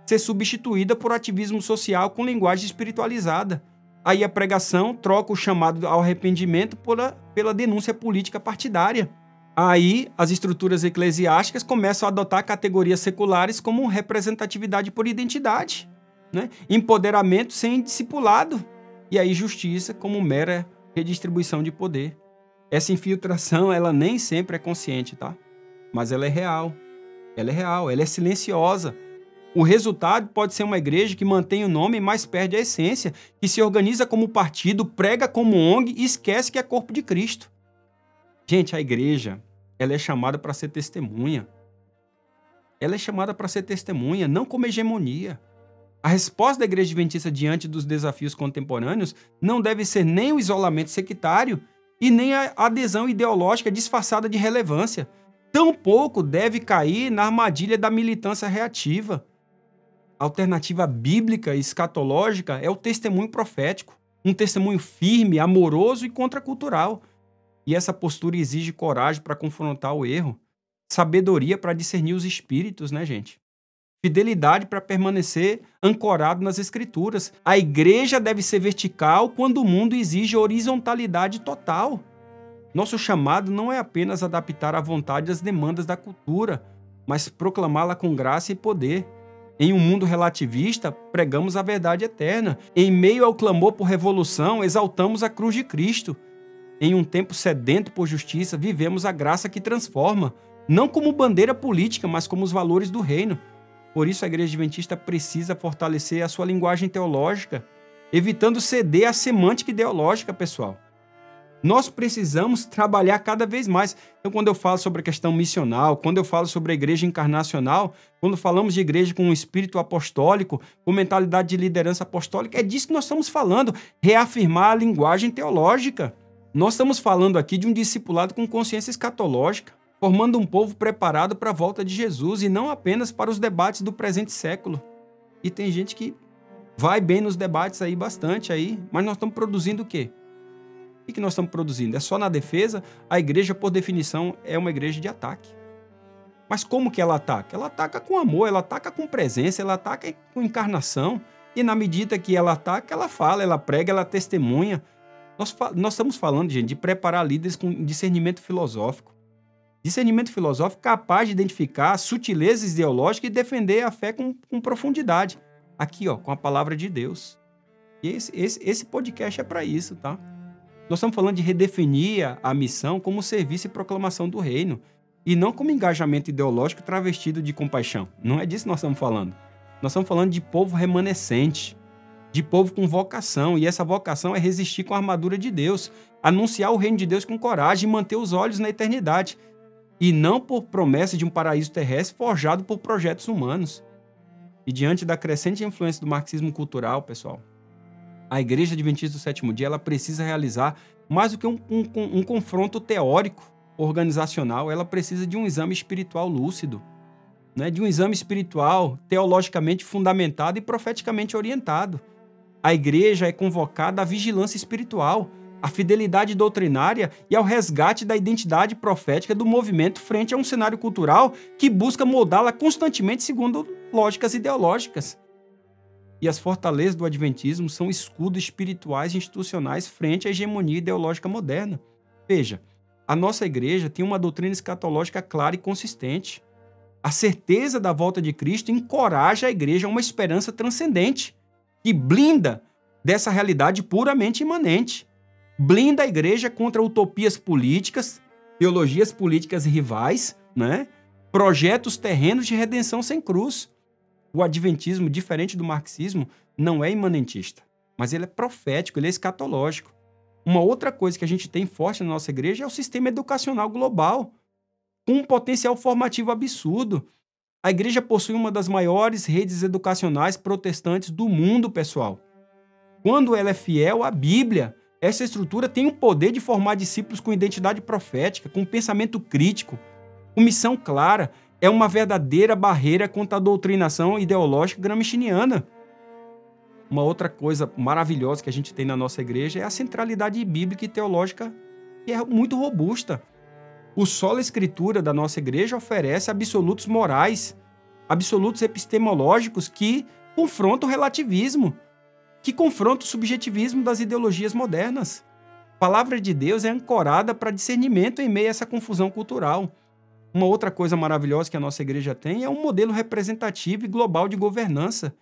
ser substituída por ativismo social com linguagem espiritualizada. Aí a pregação troca o chamado ao arrependimento pela denúncia política partidária. Aí as estruturas eclesiásticas começam a adotar categorias seculares como representatividade por identidade, né? Empoderamento sem discipulado, e aí justiça como mera redistribuição de poder. Essa infiltração, ela nem sempre é consciente, tá? Mas ela é real, ela é silenciosa. O resultado pode ser uma igreja que mantém o nome, mas perde a essência, que se organiza como partido, prega como ONG e esquece que é corpo de Cristo. Gente, a igreja, ela é chamada para ser testemunha. Ela é chamada para ser testemunha, não como hegemonia. A resposta da igreja adventista diante dos desafios contemporâneos não deve ser nem o isolamento sectário e nem a adesão ideológica disfarçada de relevância. Tampouco deve cair na armadilha da militância reativa. A alternativa bíblica e escatológica é o testemunho profético, um testemunho firme, amoroso e contracultural. E essa postura exige coragem para confrontar o erro, sabedoria para discernir os espíritos, né, gente? Fidelidade para permanecer ancorado nas Escrituras. A igreja deve ser vertical quando o mundo exige horizontalidade total. Nosso chamado não é apenas adaptar à vontade as demandas da cultura, mas proclamá-la com graça e poder. Em um mundo relativista, pregamos a verdade eterna. Em meio ao clamor por revolução, exaltamos a cruz de Cristo. Em um tempo sedento por justiça, vivemos a graça que transforma, não como bandeira política, mas como os valores do reino. Por isso, a Igreja Adventista precisa fortalecer a sua linguagem teológica, evitando ceder à semântica ideológica, pessoal. Nós precisamos trabalhar cada vez mais. Então, quando eu falo sobre a questão missional, quando eu falo sobre a igreja encarnacional, quando falamos de igreja com um espírito apostólico, com mentalidade de liderança apostólica, é disso que nós estamos falando, reafirmar a linguagem teológica. Nós estamos falando aqui de um discipulado com consciência escatológica, formando um povo preparado para a volta de Jesus e não apenas para os debates do presente século. E tem gente que vai bem nos debates aí, bastante aí, mas nós estamos produzindo o quê? O que nós estamos produzindo? É só na defesa? A igreja, por definição, é uma igreja de ataque. Mas como que ela ataca? Ela ataca com amor, ela ataca com presença, ela ataca com encarnação. E na medida que ela ataca, ela fala, ela prega, ela testemunha. Nós estamos falando, gente, de preparar líderes com discernimento filosófico. Discernimento filosófico capaz de identificar sutilezas ideológicas e defender a fé com profundidade. Aqui, ó, com a palavra de Deus. E esse podcast é para isso, tá? Nós estamos falando de redefinir a missão como serviço e proclamação do reino, e não como engajamento ideológico travestido de compaixão. Não é disso que nós estamos falando. Nós estamos falando de povo remanescente, de povo com vocação, e essa vocação é resistir com a armadura de Deus, anunciar o reino de Deus com coragem e manter os olhos na eternidade, e não por promessa de um paraíso terrestre forjado por projetos humanos. E diante da crescente influência do marxismo cultural, pessoal, a Igreja Adventista do Sétimo Dia ela precisa realizar mais do que um confronto teórico, organizacional, ela precisa de um exame espiritual lúcido, né? De um exame espiritual teologicamente fundamentado e profeticamente orientado. A igreja é convocada à vigilância espiritual, à fidelidade doutrinária e ao resgate da identidade profética do movimento frente a um cenário cultural que busca moldá-la constantemente segundo lógicas ideológicas. E as fortalezas do adventismo são escudos espirituais e institucionais frente à hegemonia ideológica moderna. Veja, a nossa igreja tem uma doutrina escatológica clara e consistente. A certeza da volta de Cristo encoraja a igreja a uma esperança transcendente e blinda dessa realidade puramente imanente. Blinda a igreja contra utopias políticas, teologias políticas rivais, né? Projetos terrenos de redenção sem cruz. O adventismo, diferente do marxismo, não é imanentista, mas ele é profético, ele é escatológico. Uma outra coisa que a gente tem forte na nossa igreja é o sistema educacional global, com um potencial formativo absurdo. A igreja possui uma das maiores redes educacionais protestantes do mundo, pessoal. Quando ela é fiel à Bíblia, essa estrutura tem o poder de formar discípulos com identidade profética, com pensamento crítico, com missão clara. É uma verdadeira barreira contra a doutrinação ideológica gramsciana. Uma outra coisa maravilhosa que a gente tem na nossa igreja é a centralidade bíblica e teológica, que é muito robusta. O sola escritura da nossa igreja oferece absolutos morais, absolutos epistemológicos que confrontam o relativismo, que confrontam o subjetivismo das ideologias modernas. A palavra de Deus é ancorada para discernimento em meio a essa confusão cultural. Uma outra coisa maravilhosa que a nossa igreja tem é um modelo representativo e global de governança.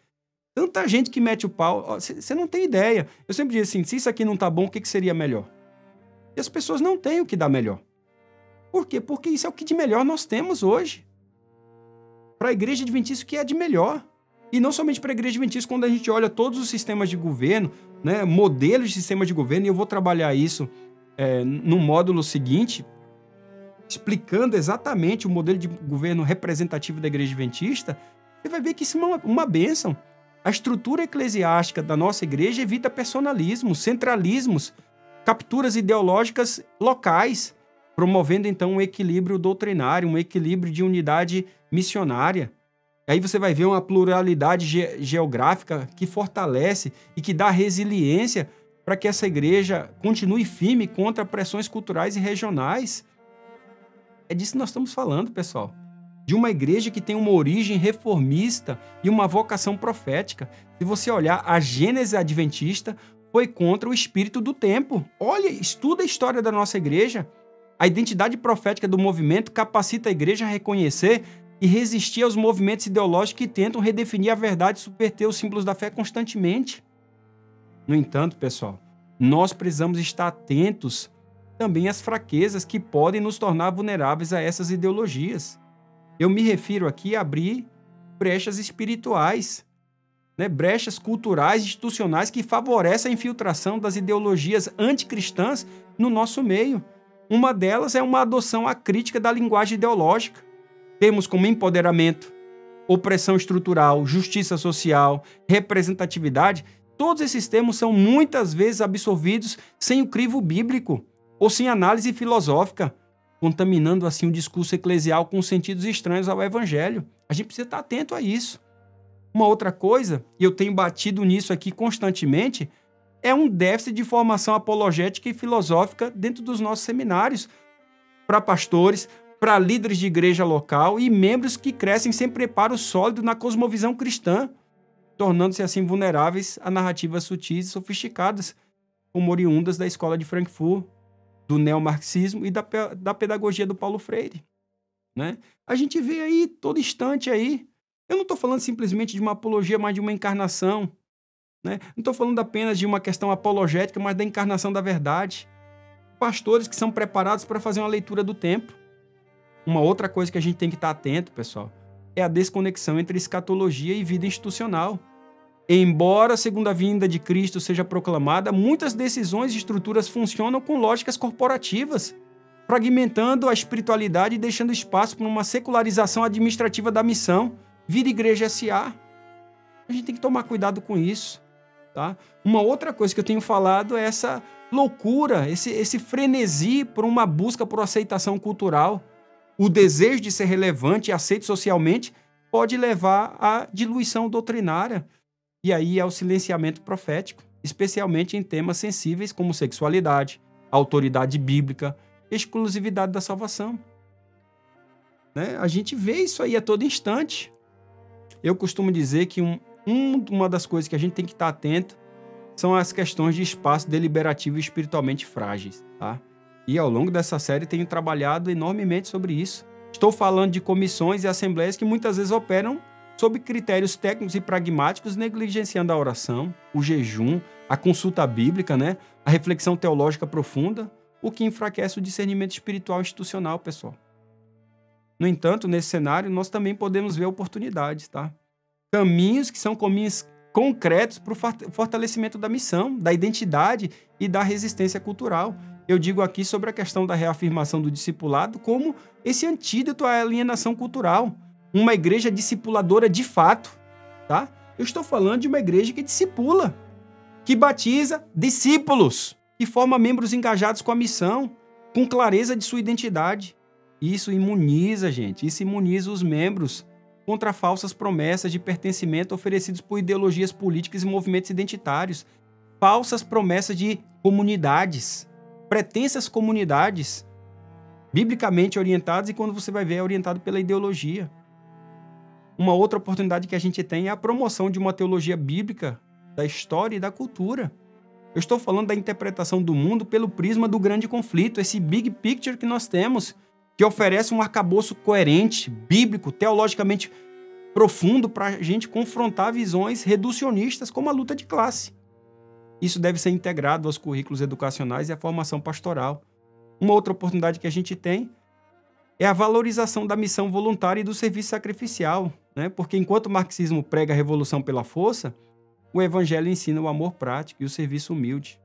Tanta gente que mete o pau, você não tem ideia. Eu sempre digo assim, se isso aqui não está bom, o que seria melhor? E as pessoas não têm o que dar melhor. Por quê? Porque isso é o que de melhor nós temos hoje. Para a igreja adventista, o que é de melhor? E não somente para a Igreja Adventista, quando a gente olha todos os sistemas de governo, né, modelos de sistema de governo, e eu vou trabalhar isso no módulo seguinte, explicando exatamente o modelo de governo representativo da Igreja Adventista, você vai ver que isso é uma bênção. A estrutura eclesiástica da nossa igreja evita personalismos, centralismos, capturas ideológicas locais, promovendo então um equilíbrio doutrinário, um equilíbrio de unidade missionária. Aí você vai ver uma pluralidade geográfica que fortalece e que dá resiliência para que essa igreja continue firme contra pressões culturais e regionais. É disso que nós estamos falando, pessoal. De uma igreja que tem uma origem reformista e uma vocação profética. Se você olhar, a Gênese adventista foi contra o espírito do tempo. Olha, estuda a história da nossa igreja. A identidade profética do movimento capacita a igreja a reconhecer e resistir aos movimentos ideológicos que tentam redefinir a verdade e subverter os símbolos da fé constantemente. No entanto, pessoal, nós precisamos estar atentos também às fraquezas que podem nos tornar vulneráveis a essas ideologias. Eu me refiro aqui a abrir brechas espirituais, né? Brechas culturais e institucionais que favorecem a infiltração das ideologias anticristãs no nosso meio. Uma delas é uma adoção acrítica da linguagem ideológica. Termos como empoderamento, opressão estrutural, justiça social, representatividade, todos esses termos são muitas vezes absorvidos sem o crivo bíblico ou sem análise filosófica, contaminando assim o discurso eclesial com sentidos estranhos ao evangelho. A gente precisa estar atento a isso. Uma outra coisa, e eu tenho batido nisso aqui constantemente, é um déficit de formação apologética e filosófica dentro dos nossos seminários, para pastores, para líderes de igreja local e membros que crescem sem preparo sólido na cosmovisão cristã, tornando-se assim vulneráveis a narrativas sutis e sofisticadas, como oriundas da escola de Frankfurt, do neomarxismo e da pedagogia do Paulo Freire, né? A gente vê aí todo instante aí. Eu não estou falando simplesmente de uma apologia, mas de uma encarnação, né? Não estou falando apenas de uma questão apologética, mas da encarnação da verdade. Pastores que são preparados para fazer uma leitura do tempo. Uma outra coisa que a gente tem que estar atento, pessoal, é a desconexão entre escatologia e vida institucional. Embora a segunda vinda de Cristo seja proclamada, muitas decisões e estruturas funcionam com lógicas corporativas, fragmentando a espiritualidade e deixando espaço para uma secularização administrativa da missão, Vida Igreja S.A. A gente tem que tomar cuidado com isso, tá? Uma outra coisa que eu tenho falado é essa loucura, esse frenesi por uma busca por aceitação cultural. O desejo de ser relevante e aceito socialmente pode levar à diluição doutrinária e aí ao silenciamento profético, especialmente em temas sensíveis como sexualidade, autoridade bíblica, exclusividade da salvação. Né? A gente vê isso aí a todo instante. Eu costumo dizer que uma das coisas que a gente tem que estar atento são as questões de espaço deliberativo e espiritualmente frágeis, tá? E ao longo dessa série tenho trabalhado enormemente sobre isso. Estou falando de comissões e assembleias que muitas vezes operam sob critérios técnicos e pragmáticos, negligenciando a oração, o jejum, a consulta bíblica, né? A reflexão teológica profunda, o que enfraquece o discernimento espiritual institucional, pessoal. No entanto, nesse cenário, nós também podemos ver oportunidades, tá? Caminhos que são caminhos concretos para o fortalecimento da missão, da identidade e da resistência cultural. Eu digo aqui sobre a questão da reafirmação do discipulado como esse antídoto à alienação cultural. Uma igreja discipuladora de fato, tá? Eu estou falando de uma igreja que discipula, que batiza discípulos, que forma membros engajados com a missão, com clareza de sua identidade. Isso imuniza, gente, isso imuniza os membros contra falsas promessas de pertencimento oferecidas por ideologias políticas e movimentos identitários, falsas promessas de comunidades, pretensas comunidades, biblicamente orientadas e quando você vai ver é orientado pela ideologia. Uma outra oportunidade que a gente tem é a promoção de uma teologia bíblica da história e da cultura. Eu estou falando da interpretação do mundo pelo prisma do grande conflito, esse big picture que nós temos, que oferece um arcabouço coerente, bíblico, teologicamente profundo para a gente confrontar visões reducionistas como a luta de classe. Isso deve ser integrado aos currículos educacionais e à formação pastoral. Uma outra oportunidade que a gente tem é a valorização da missão voluntária e do serviço sacrificial. né? Porque enquanto o marxismo prega a revolução pela força, o evangelho ensina o amor prático e o serviço humilde,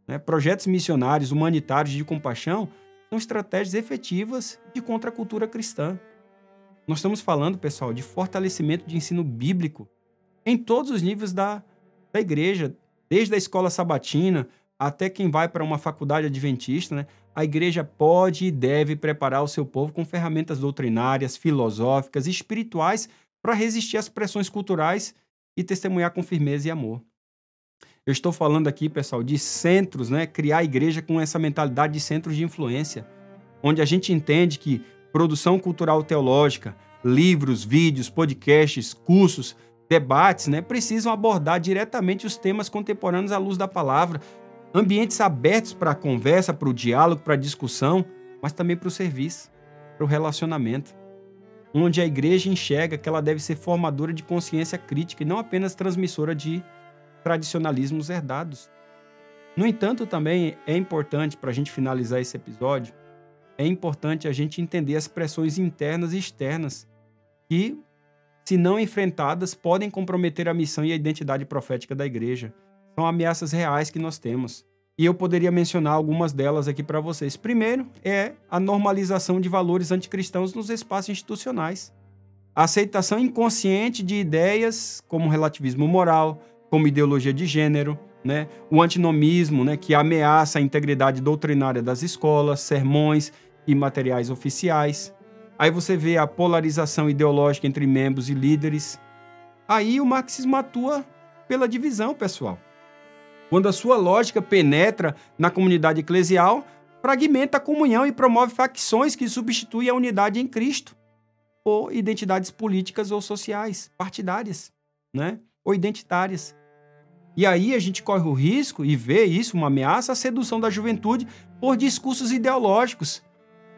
né? Projetos missionários, humanitários de compaixão são estratégias efetivas de contracultura cristã. Nós estamos falando, pessoal, de fortalecimento de ensino bíblico em todos os níveis da igreja, desde a escola sabatina até quem vai para uma faculdade adventista, né? A igreja pode e deve preparar o seu povo com ferramentas doutrinárias, filosóficas e espirituais para resistir às pressões culturais e testemunhar com firmeza e amor. Eu estou falando aqui, pessoal, de centros, né? Criar a igreja com essa mentalidade de centros de influência, onde a gente entende que produção cultural teológica, livros, vídeos, podcasts, cursos, debates, né, precisam abordar diretamente os temas contemporâneos à luz da palavra, ambientes abertos para a conversa, para o diálogo, para a discussão, mas também para o serviço, para o relacionamento, onde a igreja enxerga que ela deve ser formadora de consciência crítica e não apenas transmissora de tradicionalismos herdados. No entanto, também é importante, para a gente finalizar esse episódio, é importante a gente entender as pressões internas e externas que, se não enfrentadas, podem comprometer a missão e a identidade profética da igreja. São ameaças reais que nós temos. E eu poderia mencionar algumas delas aqui para vocês. Primeiro é a normalização de valores anticristãos nos espaços institucionais. A aceitação inconsciente de ideias como relativismo moral, como ideologia de gênero, né? O antinomismo, né? Que ameaça a integridade doutrinária das escolas, sermões e materiais oficiais. Aí você vê a polarização ideológica entre membros e líderes. Aí o marxismo atua pela divisão, pessoal. Quando a sua lógica penetra na comunidade eclesial, fragmenta a comunhão e promove facções que substituem a unidade em Cristo, ou identidades políticas ou sociais, partidárias, né? Ou identitárias. E aí a gente corre o risco, e vê isso, uma ameaça, à sedução da juventude por discursos ideológicos.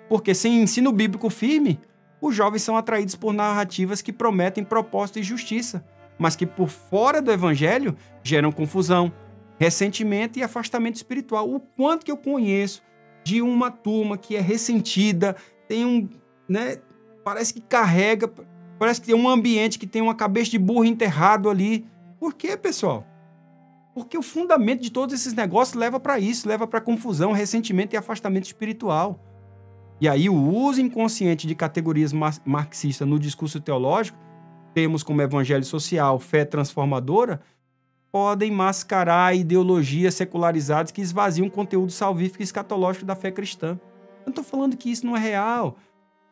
Porque sem ensino bíblico firme, os jovens são atraídos por narrativas que prometem propósito e justiça, mas que por fora do evangelho geram confusão, ressentimento e afastamento espiritual. O quanto que eu conheço de uma turma que é ressentida, tem né, parece que carrega, parece que tem um ambiente que tem uma cabeça de burro enterrado ali. Por quê, pessoal? Porque o fundamento de todos esses negócios leva para isso, leva para confusão, ressentimento e afastamento espiritual. E aí o uso inconsciente de categorias marxistas no discurso teológico, termos como evangelho social, fé transformadora, podem mascarar ideologias secularizadas que esvaziam o conteúdo salvífico e escatológico da fé cristã. Eu não estou falando que isso não é real,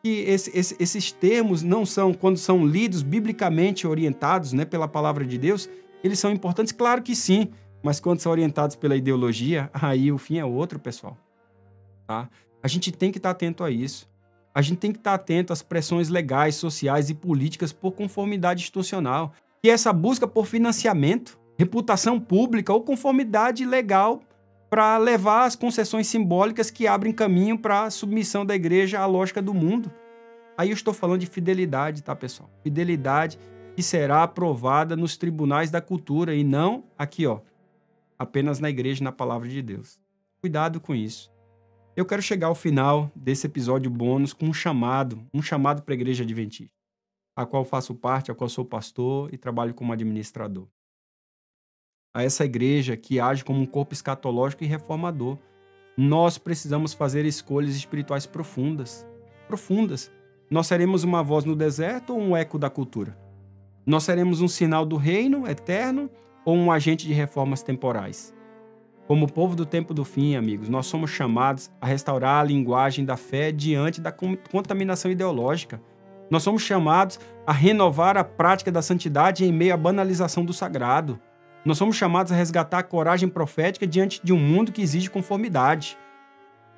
que esses termos não são, quando são lidos biblicamente orientados, né, pela palavra de Deus, eles são importantes? Claro que sim, mas quando são orientados pela ideologia, aí o fim é outro, pessoal. Tá? A gente tem que estar atento a isso. A gente tem que estar atento às pressões legais, sociais e políticas por conformidade institucional, que é essa busca por financiamento, reputação pública ou conformidade legal para levar as concessões simbólicas que abrem caminho para a submissão da igreja à lógica do mundo. Aí eu estou falando de fidelidade, tá, pessoal? Fidelidade que será aprovada nos tribunais da cultura e não aqui, ó, apenas na igreja e na palavra de Deus. Cuidado com isso. Eu quero chegar ao final desse episódio bônus com um chamado para a igreja adventista, a qual faço parte, a qual sou pastor e trabalho como administrador. A essa igreja que age como um corpo escatológico e reformador. Nós precisamos fazer escolhas espirituais profundas. Nós seremos uma voz no deserto ou um eco da cultura? Nós seremos um sinal do reino eterno ou um agente de reformas temporais? Como povo do tempo do fim, amigos, nós somos chamados a restaurar a linguagem da fé diante da contaminação ideológica. Nós somos chamados a renovar a prática da santidade em meio à banalização do sagrado. Nós somos chamados a resgatar a coragem profética diante de um mundo que exige conformidade.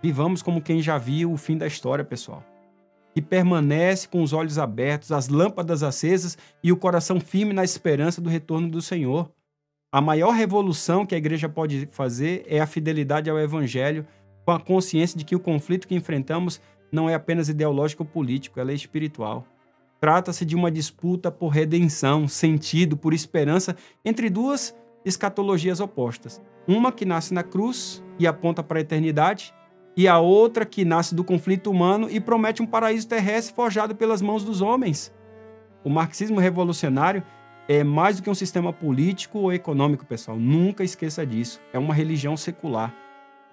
Vivamos como quem já viu o fim da história, pessoal. Que permanece com os olhos abertos, as lâmpadas acesas e o coração firme na esperança do retorno do Senhor. A maior revolução que a igreja pode fazer é a fidelidade ao evangelho, com a consciência de que o conflito que enfrentamos não é apenas ideológico ou político, ela é espiritual. Trata-se de uma disputa por redenção, sentido, por esperança entre duas escatologias opostas. Uma que nasce na cruz e aponta para a eternidade, e a outra que nasce do conflito humano e promete um paraíso terrestre forjado pelas mãos dos homens. O marxismo revolucionário é mais do que um sistema político ou econômico, pessoal. Nunca esqueça disso. É uma religião secular.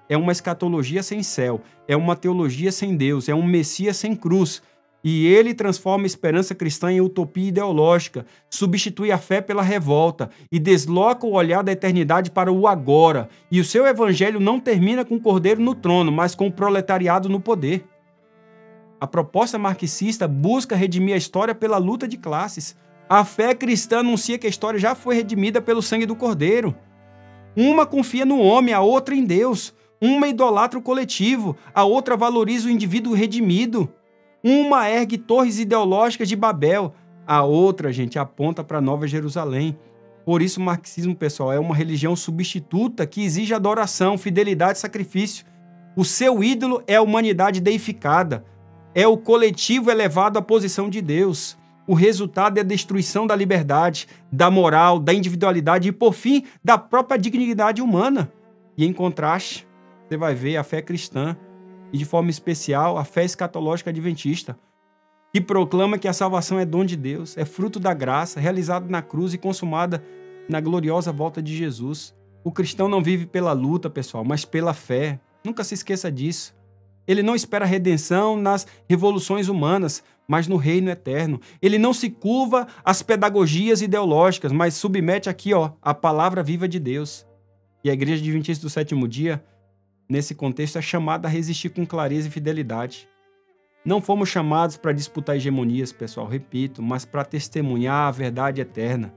É uma escatologia sem céu. É uma teologia sem Deus. É um Messias sem cruz. E ele transforma a esperança cristã em utopia ideológica, substitui a fé pela revolta e desloca o olhar da eternidade para o agora. E o seu evangelho não termina com o cordeiro no trono, mas com o proletariado no poder. A proposta marxista busca redimir a história pela luta de classes. A fé cristã anuncia que a história já foi redimida pelo sangue do cordeiro. Uma confia no homem, a outra em Deus. Uma idolatra o coletivo, a outra valoriza o indivíduo redimido. Uma ergue torres ideológicas de Babel, a outra, gente, aponta para Nova Jerusalém. Por isso o marxismo, pessoal, é uma religião substituta que exige adoração, fidelidade e sacrifício. O seu ídolo é a humanidade deificada, é o coletivo elevado à posição de Deus. O resultado é a destruição da liberdade, da moral, da individualidade e, por fim, da própria dignidade humana. E, em contraste, você vai ver a fé cristã, e de forma especial a fé escatológica adventista, que proclama que a salvação é dom de Deus, é fruto da graça, realizada na cruz e consumada na gloriosa volta de Jesus. O cristão não vive pela luta, pessoal, mas pela fé. Nunca se esqueça disso. Ele não espera a redenção nas revoluções humanas, mas no reino eterno. Ele não se curva às pedagogias ideológicas, mas submete aqui, a palavra viva de Deus. E a Igreja Adventista do Sétimo Dia, nesse contexto, é chamada a resistir com clareza e fidelidade. Não fomos chamados para disputar hegemonias, pessoal, repito, mas para testemunhar a verdade eterna.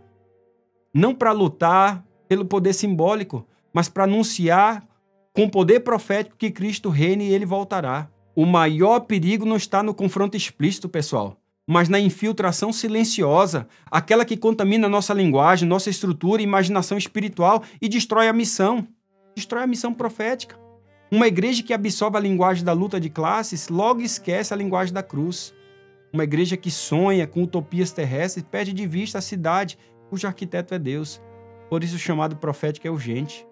Não para lutar pelo poder simbólico, mas para anunciar com poder profético que Cristo reine e ele voltará. O maior perigo não está no confronto explícito, pessoal, mas na infiltração silenciosa, aquela que contamina nossa linguagem, nossa estrutura e imaginação espiritual e destrói a missão profética. Uma igreja que absorve a linguagem da luta de classes logo esquece a linguagem da cruz. Uma igreja que sonha com utopias terrestres perde de vista a cidade cujo arquiteto é Deus. Por isso o chamado profético é urgente.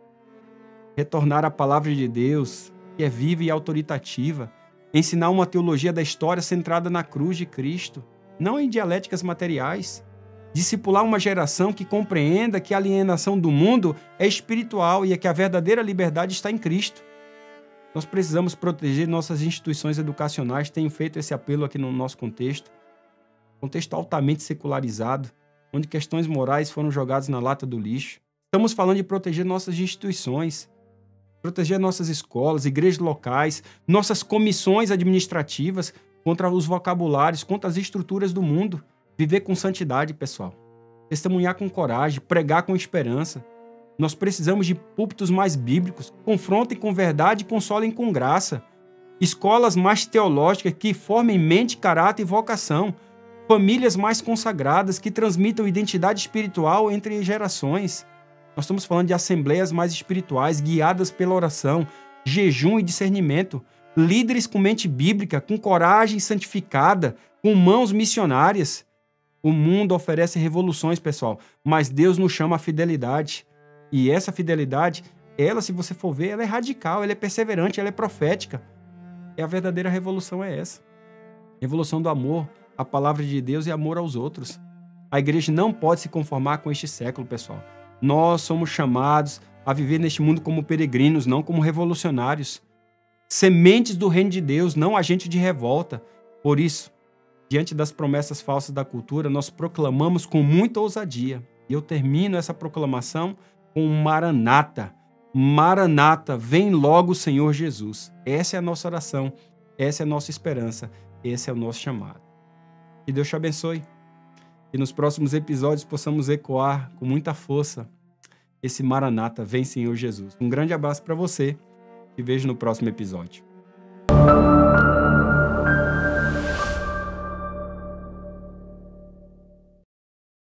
Retornar à palavra de Deus, que é viva e autoritativa. Ensinar uma teologia da história centrada na cruz de Cristo, não em dialéticas materiais. Discipular uma geração que compreenda que a alienação do mundo é espiritual e que a verdadeira liberdade está em Cristo. Nós precisamos proteger nossas instituições educacionais. Tenho feito esse apelo aqui no nosso contexto altamente secularizado, onde questões morais foram jogadas na lata do lixo. Estamos falando de proteger nossas instituições, proteger nossas escolas, igrejas locais, nossas comissões administrativas contra os vocabulários, contra as estruturas do mundo. Viver com santidade, pessoal. Testemunhar com coragem, pregar com esperança. Nós precisamos de púlpitos mais bíblicos, que confrontem com verdade e consolem com graça. Escolas mais teológicas que formem mente, caráter e vocação. Famílias mais consagradas que transmitam identidade espiritual entre gerações. Nós estamos falando de assembleias mais espirituais, guiadas pela oração, jejum e discernimento. Líderes com mente bíblica, com coragem santificada, com mãos missionárias. O mundo oferece revoluções, pessoal, mas Deus nos chama à fidelidade. E essa fidelidade, ela, se você for ver, ela é radical, ela é perseverante, ela é profética. A verdadeira revolução é essa. Revolução do amor, a palavra de Deus e amor aos outros. A igreja não pode se conformar com este século, pessoal. Nós somos chamados a viver neste mundo como peregrinos, não como revolucionários. Sementes do reino de Deus, não agentes de revolta. Por isso, diante das promessas falsas da cultura, nós proclamamos com muita ousadia. E eu termino essa proclamação com Maranata. Maranata, vem logo o Senhor Jesus. Essa é a nossa oração, essa é a nossa esperança, esse é o nosso chamado. Que Deus te abençoe. E nos próximos episódios possamos ecoar com muita força esse Maranata, vem Senhor Jesus. Um grande abraço para você e vejo no próximo episódio.